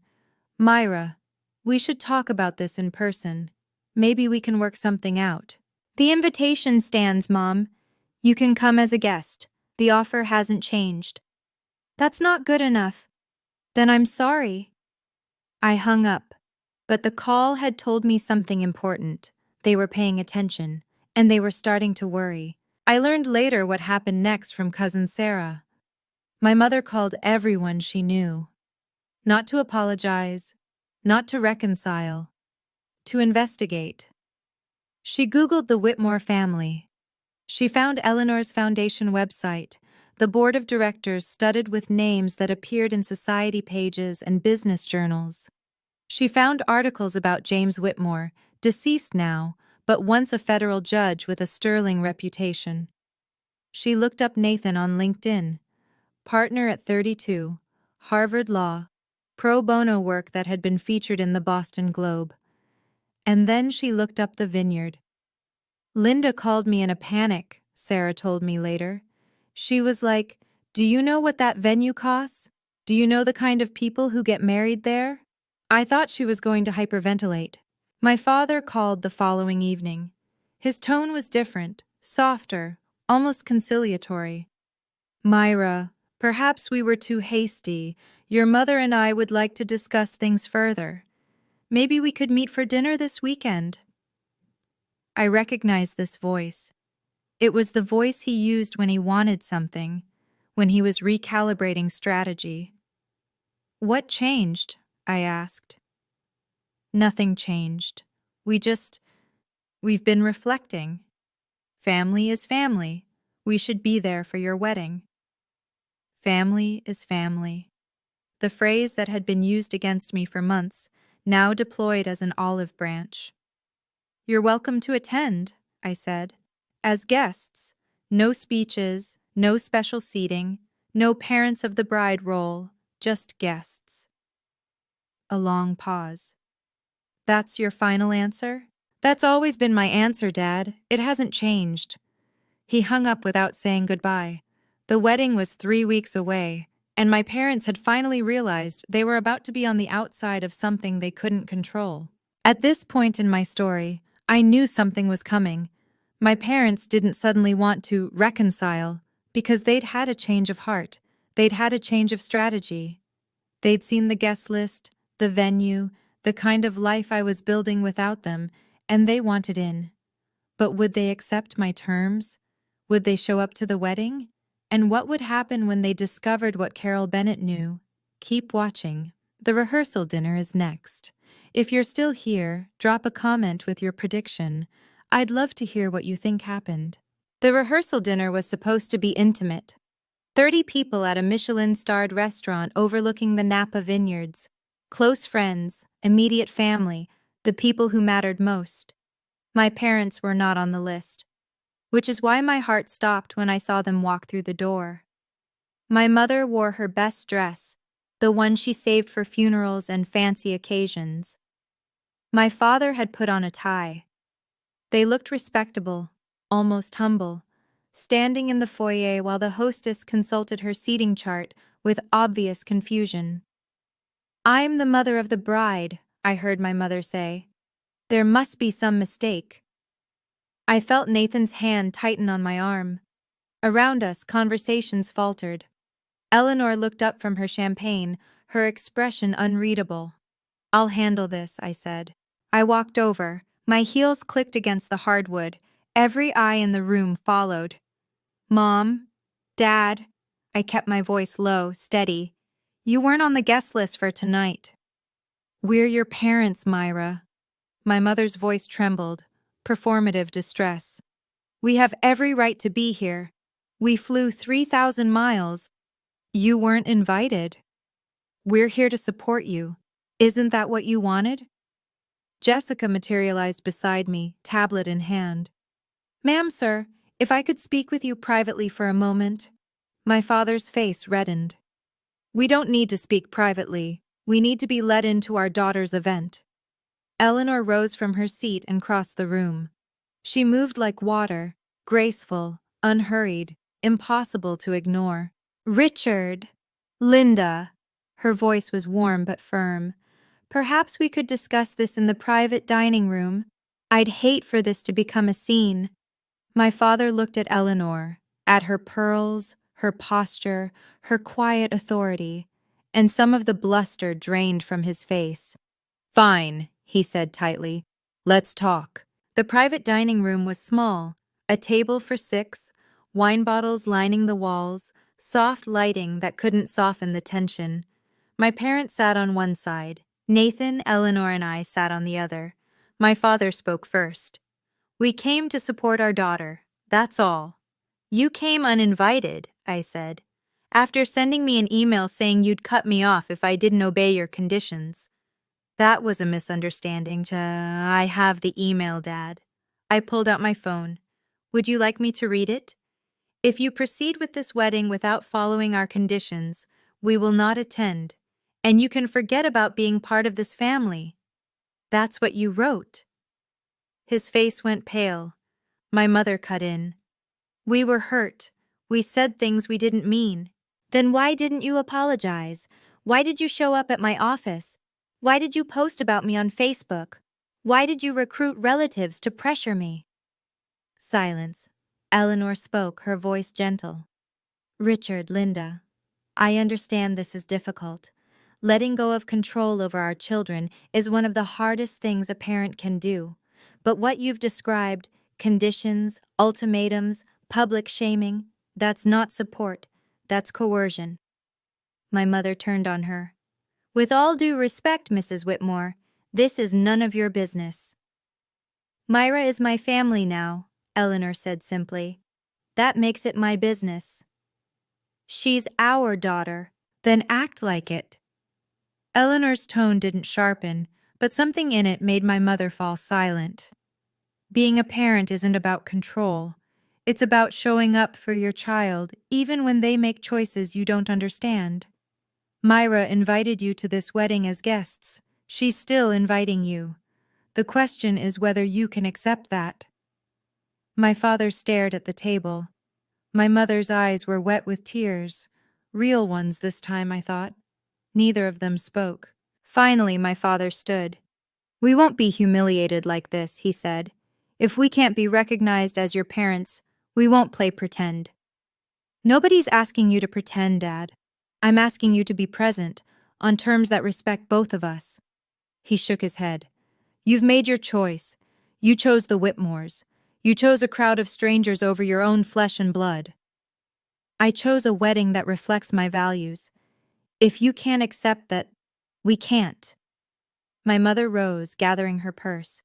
Myra, we should talk about this in person. Maybe we can work something out. The invitation stands, Mom. You can come as a guest. The offer hasn't changed. That's not good enough. Then I'm sorry. I hung up. But the call had told me something important. They were paying attention, and they were starting to worry. I learned later what happened next from Cousin Sarah. My mother called everyone she knew. Not to apologize, not to reconcile, to investigate. She Googled the Whitmore family. She found Eleanor's foundation website, the board of directors studded with names that appeared in society pages and business journals. She found articles about James Whitmore, deceased now, but once a federal judge with a sterling reputation. She looked up Nathan on LinkedIn, partner at 32, Harvard Law, pro bono work that had been featured in the Boston Globe. And then she looked up the vineyard. Linda called me in a panic, Sarah told me later. She was like, "Do you know what that venue costs? Do you know the kind of people who get married there?" I thought she was going to hyperventilate. My father called the following evening. His tone was different, softer, almost conciliatory. Myra, perhaps we were too hasty. Your mother and I would like to discuss things further. Maybe we could meet for dinner this weekend. I recognized this voice. It was the voice he used when he wanted something, when he was recalibrating strategy. What changed? I asked. Nothing changed. We've been reflecting. Family is family. We should be there for your wedding. Family is family. The phrase that had been used against me for months, now deployed as an olive branch. You're welcome to attend, I said. As guests, no speeches, no special seating, no parents of the bride roll, just guests. A long pause. That's your final answer? That's always been my answer, Dad. It hasn't changed. He hung up without saying goodbye. The wedding was 3 weeks away, and my parents had finally realized they were about to be on the outside of something they couldn't control. At this point in my story, I knew something was coming. My parents didn't suddenly want to reconcile because they'd had a change of heart. They'd had a change of strategy. They'd seen the guest list, the venue, the kind of life I was building without them, and they wanted in. But would they accept my terms? Would they show up to the wedding? And what would happen when they discovered what Carol Bennett knew? Keep watching. The rehearsal dinner is next. If you're still here, drop a comment with your prediction. I'd love to hear what you think happened. The rehearsal dinner was supposed to be intimate. 30 people at a Michelin-starred restaurant overlooking the Napa vineyards. Close friends, immediate family, the people who mattered most. My parents were not on the list, which is why my heart stopped when I saw them walk through the door. My mother wore her best dress, the one she saved for funerals and fancy occasions. My father had put on a tie. They looked respectable, almost humble, standing in the foyer while the hostess consulted her seating chart with obvious confusion. "I'm the mother of the bride," I heard my mother say. "There must be some mistake." I felt Nathan's hand tighten on my arm. Around us, conversations faltered. Eleanor looked up from her champagne, her expression unreadable. I'll handle this, I said. I walked over. My heels clicked against the hardwood. Every eye in the room followed. Mom, Dad, I kept my voice low, steady. You weren't on the guest list for tonight. We're your parents, Myra. My mother's voice trembled, performative distress. We have every right to be here. We flew 3,000 miles. You weren't invited. We're here to support you. Isn't that what you wanted? Jessica materialized beside me, tablet in hand. Ma'am, sir, if I could speak with you privately for a moment. My father's face reddened. We don't need to speak privately. We need to be let into our daughter's event. Eleanor rose from her seat and crossed the room. She moved like water, graceful, unhurried, impossible to ignore. Richard! Linda! Her voice was warm but firm. Perhaps we could discuss this in the private dining room. I'd hate for this to become a scene. My father looked at Eleanor, at her pearls, her posture, her quiet authority, and some of the bluster drained from his face. Fine, he said tightly. Let's talk. The private dining room was small, a table for 6, wine bottles lining the walls, soft lighting that couldn't soften the tension. My parents sat on one side. Nathan, Eleanor, and I sat on the other. My father spoke first. We came to support our daughter. That's all. You came uninvited, I said, after sending me an email saying you'd cut me off if I didn't obey your conditions. That was a misunderstanding. I have the email, Dad. I pulled out my phone. Would you like me to read it? If you proceed with this wedding without following our conditions, we will not attend, and you can forget about being part of this family. That's what you wrote. His face went pale. My mother cut in. We were hurt. We said things we didn't mean. Then why didn't you apologize? Why did you show up at my office? Why did you post about me on Facebook? Why did you recruit relatives to pressure me? Silence. Eleanor spoke, her voice gentle. Richard, Linda, I understand this is difficult. Letting go of control over our children is one of the hardest things a parent can do. But what you've described, conditions, ultimatums, public shaming, that's not support, that's coercion. My mother turned on her. With all due respect, Mrs. Whitmore, this is none of your business. Myra is my family now, Eleanor said simply. That makes it my business. She's our daughter. Then act like it. Eleanor's tone didn't sharpen, but something in it made my mother fall silent. Being a parent isn't about control. It's about showing up for your child, even when they make choices you don't understand. Myra invited you to this wedding as guests. She's still inviting you. The question is whether you can accept that. My father stared at the table. My mother's eyes were wet with tears. Real ones this time, I thought. Neither of them spoke. Finally, my father stood. We won't be humiliated like this, he said. If we can't be recognized as your parents, we won't play pretend. Nobody's asking you to pretend, Dad. I'm asking you to be present, on terms that respect both of us. He shook his head. You've made your choice. You chose the Whitmores. You chose a crowd of strangers over your own flesh and blood. I chose a wedding that reflects my values. If you can't accept that, we can't. My mother rose, gathering her purse.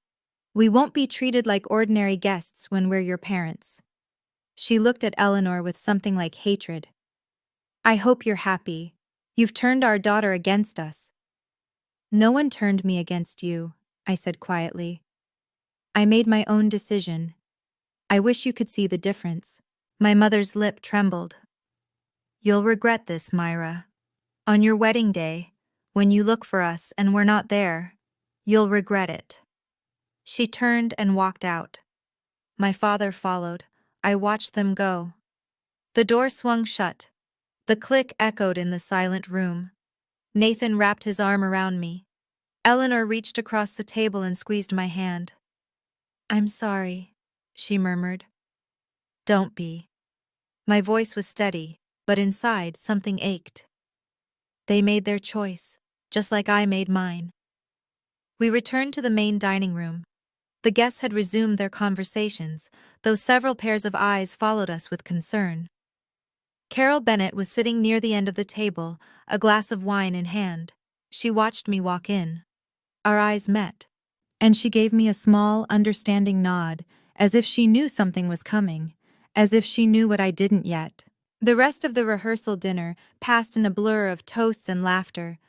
We won't be treated like ordinary guests when we're your parents. She looked at Eleanor with something like hatred. I hope you're happy. You've turned our daughter against us. No one turned me against you, I said quietly. I made my own decision. I wish you could see the difference. My mother's lip trembled. You'll regret this, Myra. On your wedding day, when you look for us and we're not there, you'll regret it. She turned and walked out. My father followed. I watched them go. The door swung shut. The click echoed in the silent room. Nathan wrapped his arm around me. Eleanor reached across the table and squeezed my hand. I'm sorry, she murmured. Don't be. My voice was steady, but inside something ached. They made their choice, just like I made mine. We returned to the main dining room. The guests had resumed their conversations, though several pairs of eyes followed us with concern. Carol Bennett was sitting near the end of the table, a glass of wine in hand. She watched me walk in. Our eyes met, and she gave me a small, understanding nod, as if she knew something was coming, as if she knew what I didn't yet. The rest of the rehearsal dinner passed in a blur of toasts and laughter,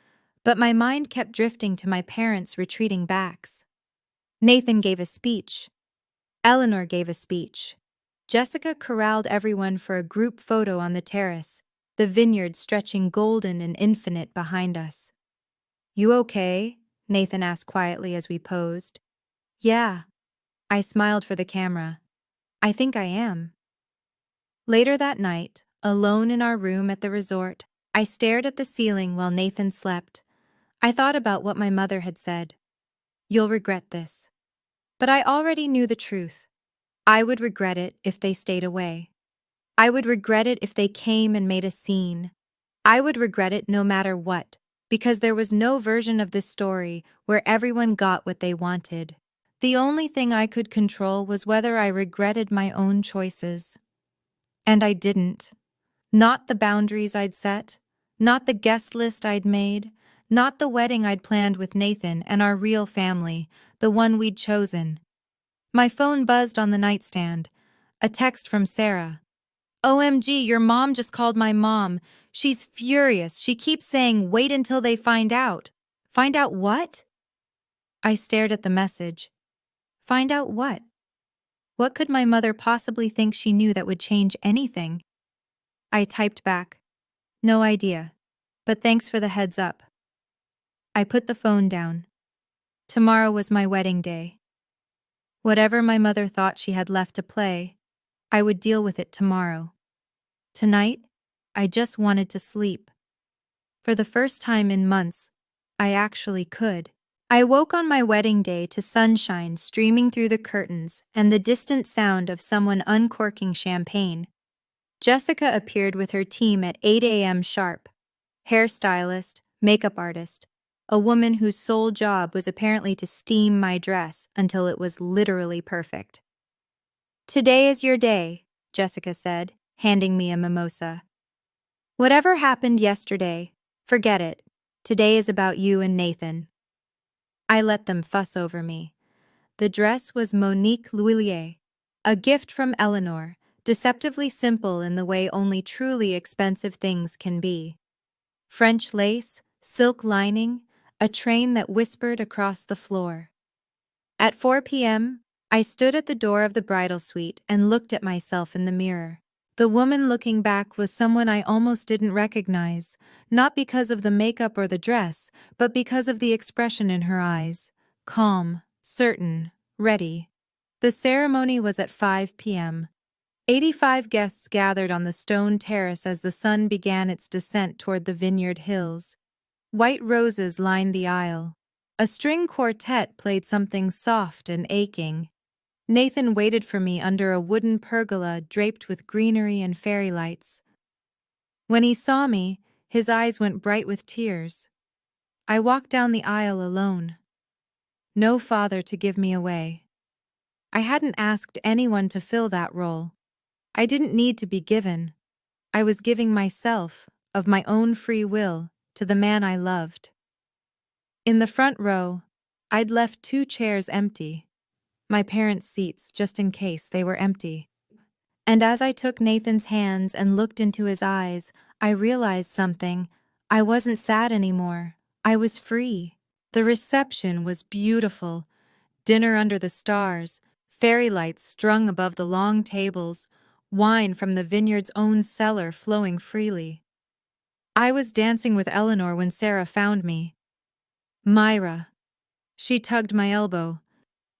but my mind kept drifting to my parents' retreating backs. Nathan gave a speech. Eleanor gave a speech. Jessica corralled everyone for a group photo on the terrace, the vineyard stretching golden and infinite behind us. "You okay?" Nathan asked quietly as we posed. "Yeah." I smiled for the camera. "I think I am." Later that night, alone in our room at the resort, I stared at the ceiling while Nathan slept. I thought about what my mother had said. "You'll regret this." But I already knew the truth. I would regret it if they stayed away. I would regret it if they came and made a scene. I would regret it no matter what, because there was no version of this story where everyone got what they wanted. The only thing I could control was whether I regretted my own choices. And I didn't. Not the boundaries I'd set, not the guest list I'd made, not the wedding I'd planned with Nathan and our real family, the one we'd chosen. My phone buzzed on the nightstand. A text from Sarah. "OMG, your mom just called my mom. She's furious. She keeps saying, 'Wait until they find out.'" "Find out what?" I stared at the message. Find out what? What could my mother possibly think she knew that would change anything? I typed back. "No idea. But thanks for the heads up." I put the phone down. Tomorrow was my wedding day. Whatever my mother thought she had left to play, I would deal with it tomorrow. Tonight, I just wanted to sleep. For the first time in months, I actually could. I woke on my wedding day to sunshine streaming through the curtains and the distant sound of someone uncorking champagne. Jessica appeared with her team at 8 a.m. sharp. Hairstylist, makeup artist, a woman whose sole job was apparently to steam my dress until it was literally perfect. "Today is your day," Jessica said, handing me a mimosa. "Whatever happened yesterday, forget it. Today is about you and Nathan." I let them fuss over me. The dress was Monique Lhuillier, a gift from Eleanor, deceptively simple in the way only truly expensive things can be. French lace, silk lining, a train that whispered across the floor. At 4 p.m., I stood at the door of the bridal suite and looked at myself in the mirror. The woman looking back was someone I almost didn't recognize, not because of the makeup or the dress, but because of the expression in her eyes. Calm, certain, ready. The ceremony was at 5 p.m. 85 guests gathered on the stone terrace as the sun began its descent toward the vineyard hills. White roses lined the aisle. A string quartet played something soft and aching. Nathan waited for me under a wooden pergola draped with greenery and fairy lights. When he saw me, his eyes went bright with tears. I walked down the aisle alone. No father to give me away. I hadn't asked anyone to fill that role. I didn't need to be given. I was giving myself, of my own free will, to the man I loved. In the front row, I'd left 2 chairs empty. My parents' seats, just in case they were empty. And as I took Nathan's hands and looked into his eyes, I realized something. I wasn't sad anymore. I was free. The reception was beautiful. Dinner under the stars, fairy lights strung above the long tables, wine from the vineyard's own cellar flowing freely. I was dancing with Eleanor when Sarah found me. "Myra." She tugged my elbow.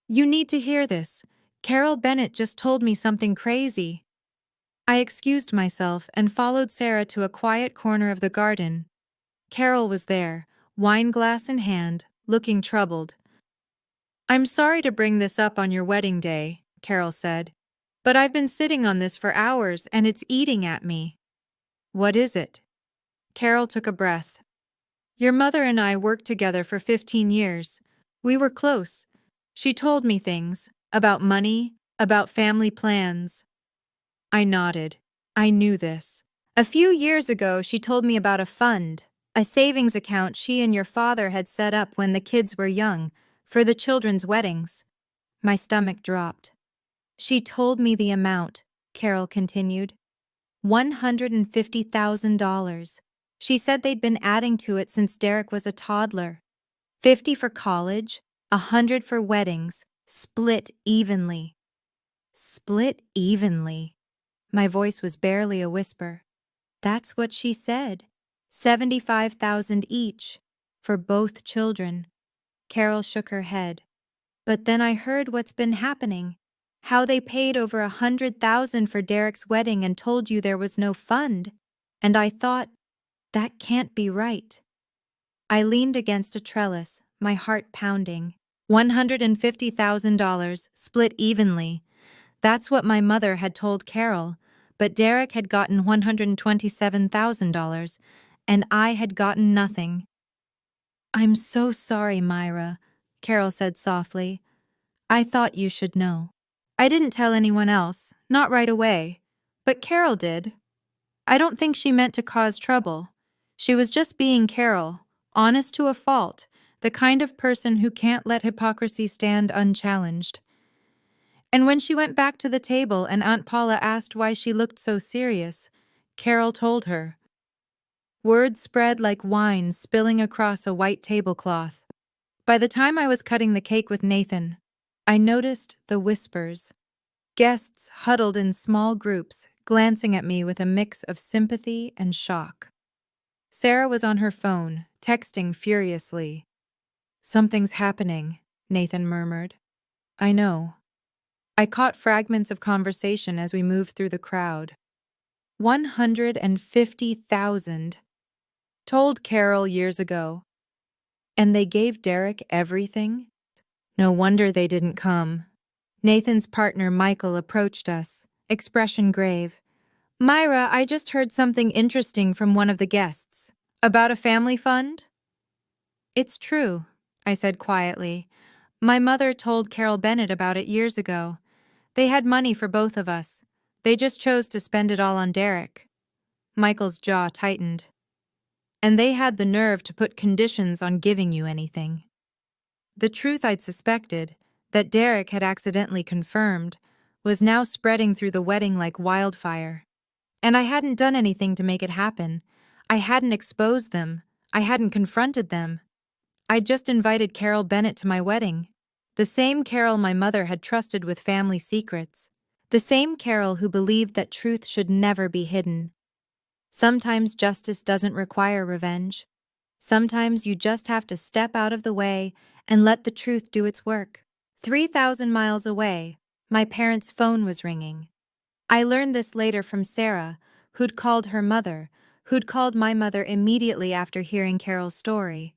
"You need to hear this. Carol Bennett just told me something crazy." I excused myself and followed Sarah to a quiet corner of the garden. Carol was there, wine glass in hand, looking troubled. "I'm sorry to bring this up on your wedding day," Carol said, "but I've been sitting on this for hours and it's eating at me." "What is it?" Carol took a breath. "Your mother and I worked together for 15 years. We were close. She told me things about money, about family plans. I nodded. I knew this. A few years ago, she told me about a fund, a savings account she and your father had set up when the kids were young, for the children's weddings. My stomach dropped. She told me the amount, Carol continued. $150,000. She said they'd been adding to it since Derek was a toddler. 50 for college, 100 for weddings, split evenly. Split evenly. My voice was barely a whisper. That's what she said. 75,000 each, for both children. Carol shook her head. But then I heard what's been happening. How they paid over 100,000 for Derek's wedding and told you there was no fund. And I thought, that can't be right. I leaned against a trellis, my heart pounding. $150,000, split evenly. That's what my mother had told Carol, but Derek had gotten $127,000, and I had gotten nothing. I'm so sorry, Myra, Carol said softly. I thought you should know. I didn't tell anyone else, not right away, but Carol did. I don't think she meant to cause trouble. She was just being Carol, honest to a fault, the kind of person who can't let hypocrisy stand unchallenged. And when she went back to the table and Aunt Paula asked why she looked so serious, Carol told her. Word spread like wine spilling across a white tablecloth. By the time I was cutting the cake with Nathan, I noticed the whispers. Guests huddled in small groups, glancing at me with a mix of sympathy and shock. Sarah was on her phone, texting furiously. Something's happening, Nathan murmured. I know. I caught fragments of conversation as we moved through the crowd. 150,000. Told Carol years ago. And they gave Derek everything? No wonder they didn't come. Nathan's partner Michael approached us, expression grave. Myra, I just heard something interesting from one of the guests. About a family fund? It's true, I said quietly. My mother told Carol Bennett about it years ago. They had money for both of us. They just chose to spend it all on Derek. Michael's jaw tightened. And they had the nerve to put conditions on giving you anything. The truth I'd suspected, that Derek had accidentally confirmed, was now spreading through the wedding like wildfire. And I hadn't done anything to make it happen. I hadn't exposed them. I hadn't confronted them. I'd just invited Carol Bennett to my wedding. The same Carol my mother had trusted with family secrets. The same Carol who believed that truth should never be hidden. Sometimes justice doesn't require revenge. Sometimes you just have to step out of the way and let the truth do its work. 3,000 miles away, my parents' phone was ringing. I learned this later from Sarah, who'd called her mother, who'd called my mother immediately after hearing Carol's story.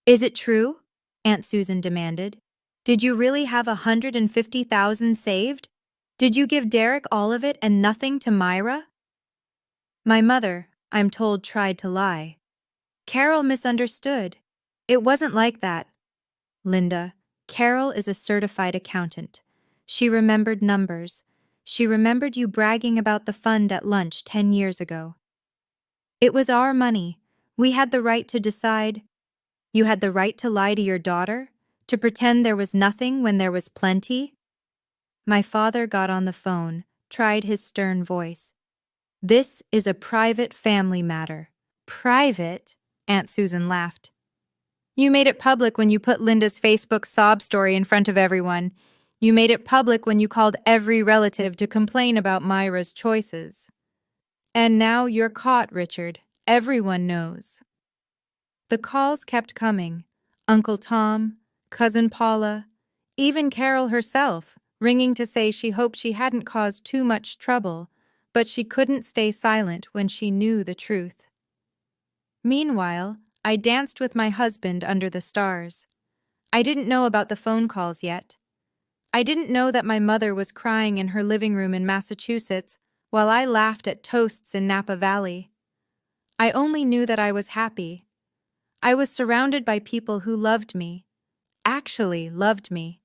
Is it true? Aunt Susan demanded. Did you really have 150,000 saved? Did you give Derek all of it and nothing to Myra? My mother, I'm told, tried to lie. Carol misunderstood. It wasn't like that. Linda, Carol is a certified accountant. She remembered numbers. She remembered you bragging about the fund at lunch 10 years ago. It was our money. We had the right to decide. You had the right to lie to your daughter? To pretend there was nothing when there was plenty? My father got on the phone, tried his stern voice. This is a private family matter. Private? Aunt Susan laughed. You made it public when you put Linda's Facebook sob story in front of everyone. You made it public when you called every relative to complain about Myra's choices. And now you're caught, Richard. Everyone knows. The calls kept coming. Uncle Tom, Cousin Paula, even Carol herself, ringing to say she hoped she hadn't caused too much trouble, but she couldn't stay silent when she knew the truth. Meanwhile, I danced with my husband under the stars. I didn't know about the phone calls yet. I didn't know that my mother was crying in her living room in Massachusetts while I laughed at toasts in Napa Valley. I only knew that I was happy. I was surrounded by people who loved me. actually loved me,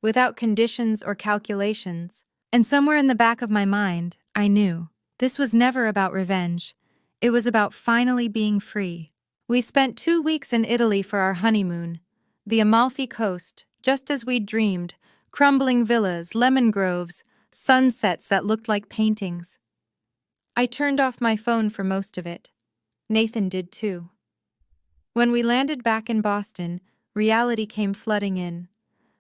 without conditions or calculations. And somewhere in the back of my mind, I knew this was never about revenge. It was about finally being free. We spent 2 weeks in Italy for our honeymoon. The Amalfi Coast, just as we'd dreamed, crumbling villas, lemon groves, sunsets that looked like paintings. I turned off my phone for most of it. Nathan did too. When we landed back in Boston, reality came flooding in.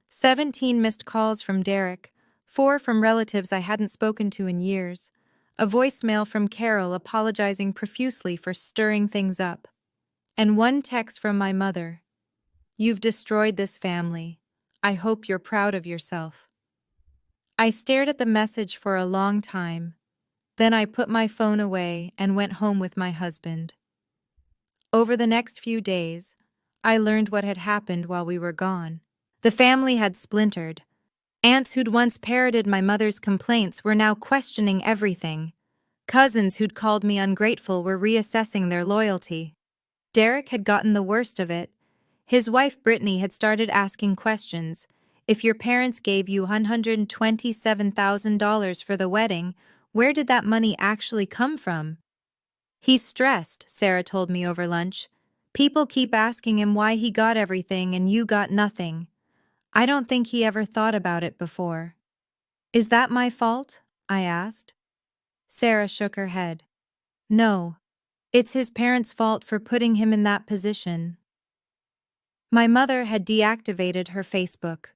17 missed calls from Derek, 4 from relatives I hadn't spoken to in years, a voicemail from Carol apologizing profusely for stirring things up, and 1 text from my mother. "You've destroyed this family. I hope you're proud of yourself." I stared at the message for a long time. Then I put my phone away and went home with my husband. Over the next few days, I learned what had happened while we were gone. The family had splintered. Aunts who'd once parroted my mother's complaints were now questioning everything. Cousins who'd called me ungrateful were reassessing their loyalty. Derek had gotten the worst of it. His wife Brittany had started asking questions. If your parents gave you $127,000 for the wedding, where did that money actually come from? "He's stressed," Sarah told me over lunch. "People keep asking him why he got everything and you got nothing." I don't think he ever thought about it before. "Is that my fault?" I asked. Sarah shook her head. "No, it's his parents' fault for putting him in that position." My mother had deactivated her Facebook.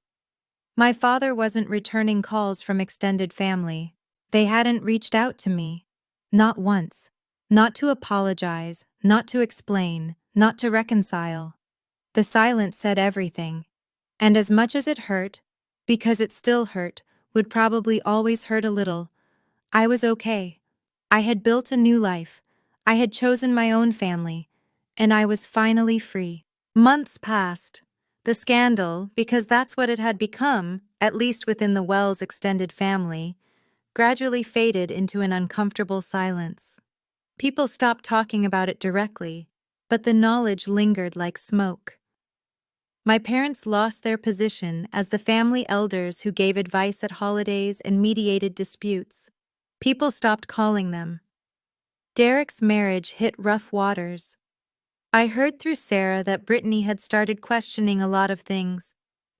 My father wasn't returning calls from extended family. They hadn't reached out to me. Not once. Not to apologize, not to explain, not to reconcile. The silence said everything. And as much as it hurt, because it still hurt, would probably always hurt a little, I was okay. I had built a new life. I had chosen my own family. And I was finally free. Months passed. The scandal, because that's what it had become, at least within the Wells extended family, gradually faded into an uncomfortable silence. People stopped talking about it directly, but the knowledge lingered like smoke. My parents lost their position as the family elders who gave advice at holidays and mediated disputes. People stopped calling them. Derek's marriage hit rough waters. I heard through Sarah that Brittany had started questioning a lot of things.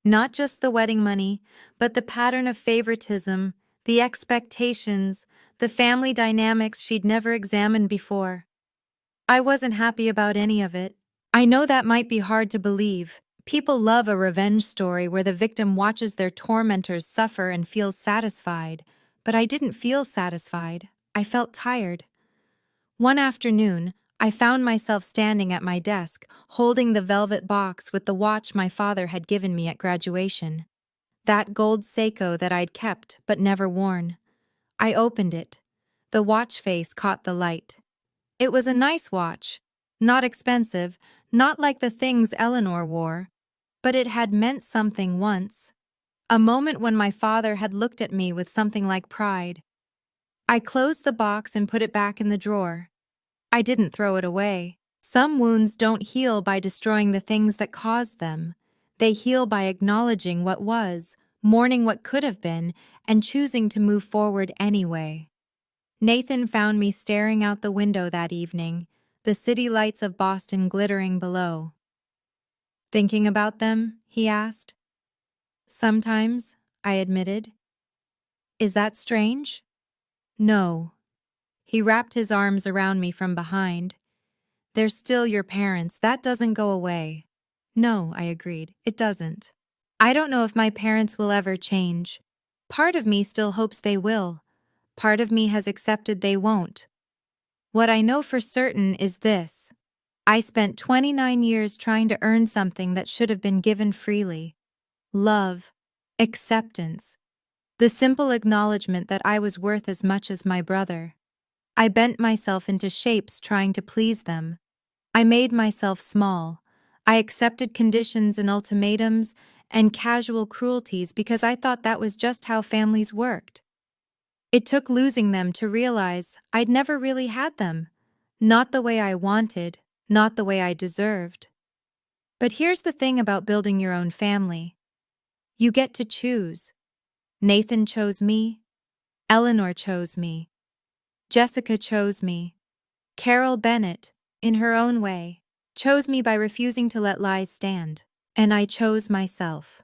Not just the wedding money, but the pattern of favoritism, the expectations, the family dynamics she'd never examined before. I wasn't happy about any of it. I know that might be hard to believe. People love a revenge story where the victim watches their tormentors suffer and feels satisfied. But I didn't feel satisfied. I felt tired. One afternoon, I found myself standing at my desk, holding the velvet box with the watch my father had given me at graduation. That gold Seiko that I'd kept but never worn. I opened it. The watch face caught the light. It was a nice watch. Not expensive, not like the things Eleanor wore. But it had meant something once. A moment when my father had looked at me with something like pride. I closed the box and put it back in the drawer. I didn't throw it away. Some wounds don't heal by destroying the things that caused them. They heal by acknowledging what was, mourning what could have been, and choosing to move forward anyway. Nathan found me staring out the window that evening, the city lights of Boston glittering below. "Thinking about them?" he asked. "Sometimes," I admitted. "Is that strange?" "No." He wrapped his arms around me from behind. "They're still your parents. That doesn't go away." "No," I agreed. "It doesn't. I don't know if my parents will ever change. Part of me still hopes they will. Part of me has accepted they won't. What I know for certain is this. I spent 29 years trying to earn something that should have been given freely. Love. Acceptance. The simple acknowledgement that I was worth as much as my brother. I bent myself into shapes trying to please them. I made myself small. I accepted conditions and ultimatums and casual cruelties because I thought that was just how families worked. It took losing them to realize I'd never really had them. Not the way I wanted, not the way I deserved. But here's the thing about building your own family. You get to choose. Nathan chose me. Eleanor chose me. Jessica chose me. Carol Bennett, in her own way, chose me by refusing to let lies stand. And I chose myself.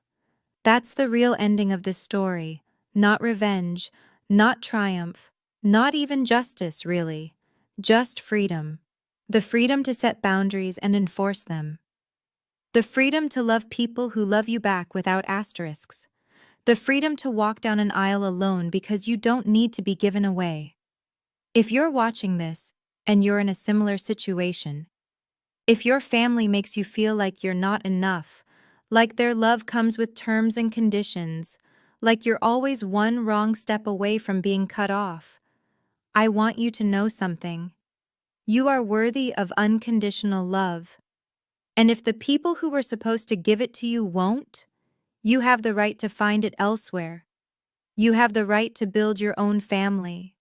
That's the real ending of this story. Not revenge, not triumph, not even justice, really. Just freedom. The freedom to set boundaries and enforce them. The freedom to love people who love you back without asterisks. The freedom to walk down an aisle alone because you don't need to be given away. If you're watching this, and you're in a similar situation, if your family makes you feel like you're not enough, like their love comes with terms and conditions, like you're always one wrong step away from being cut off, I want you to know something. You are worthy of unconditional love. And if the people who were supposed to give it to you won't, you have the right to find it elsewhere. You have the right to build your own family.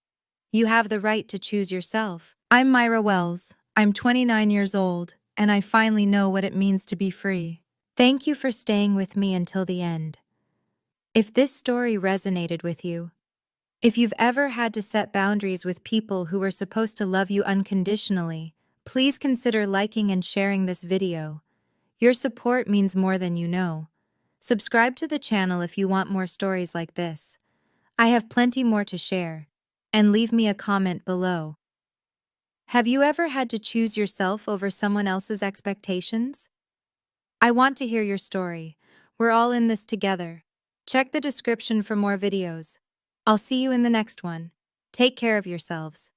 You have the right to choose yourself. I'm Myra Wells. I'm 29 years old, and I finally know what it means to be free. Thank you for staying with me until the end. If this story resonated with you, if you've ever had to set boundaries with people who were supposed to love you unconditionally, please consider liking and sharing this video. Your support means more than you know. Subscribe to the channel if you want more stories like this. I have plenty more to share. And leave me a comment below. Have you ever had to choose yourself over someone else's expectations? I want to hear your story. We're all in this together. Check the description for more videos. I'll see you in the next one. Take care of yourselves.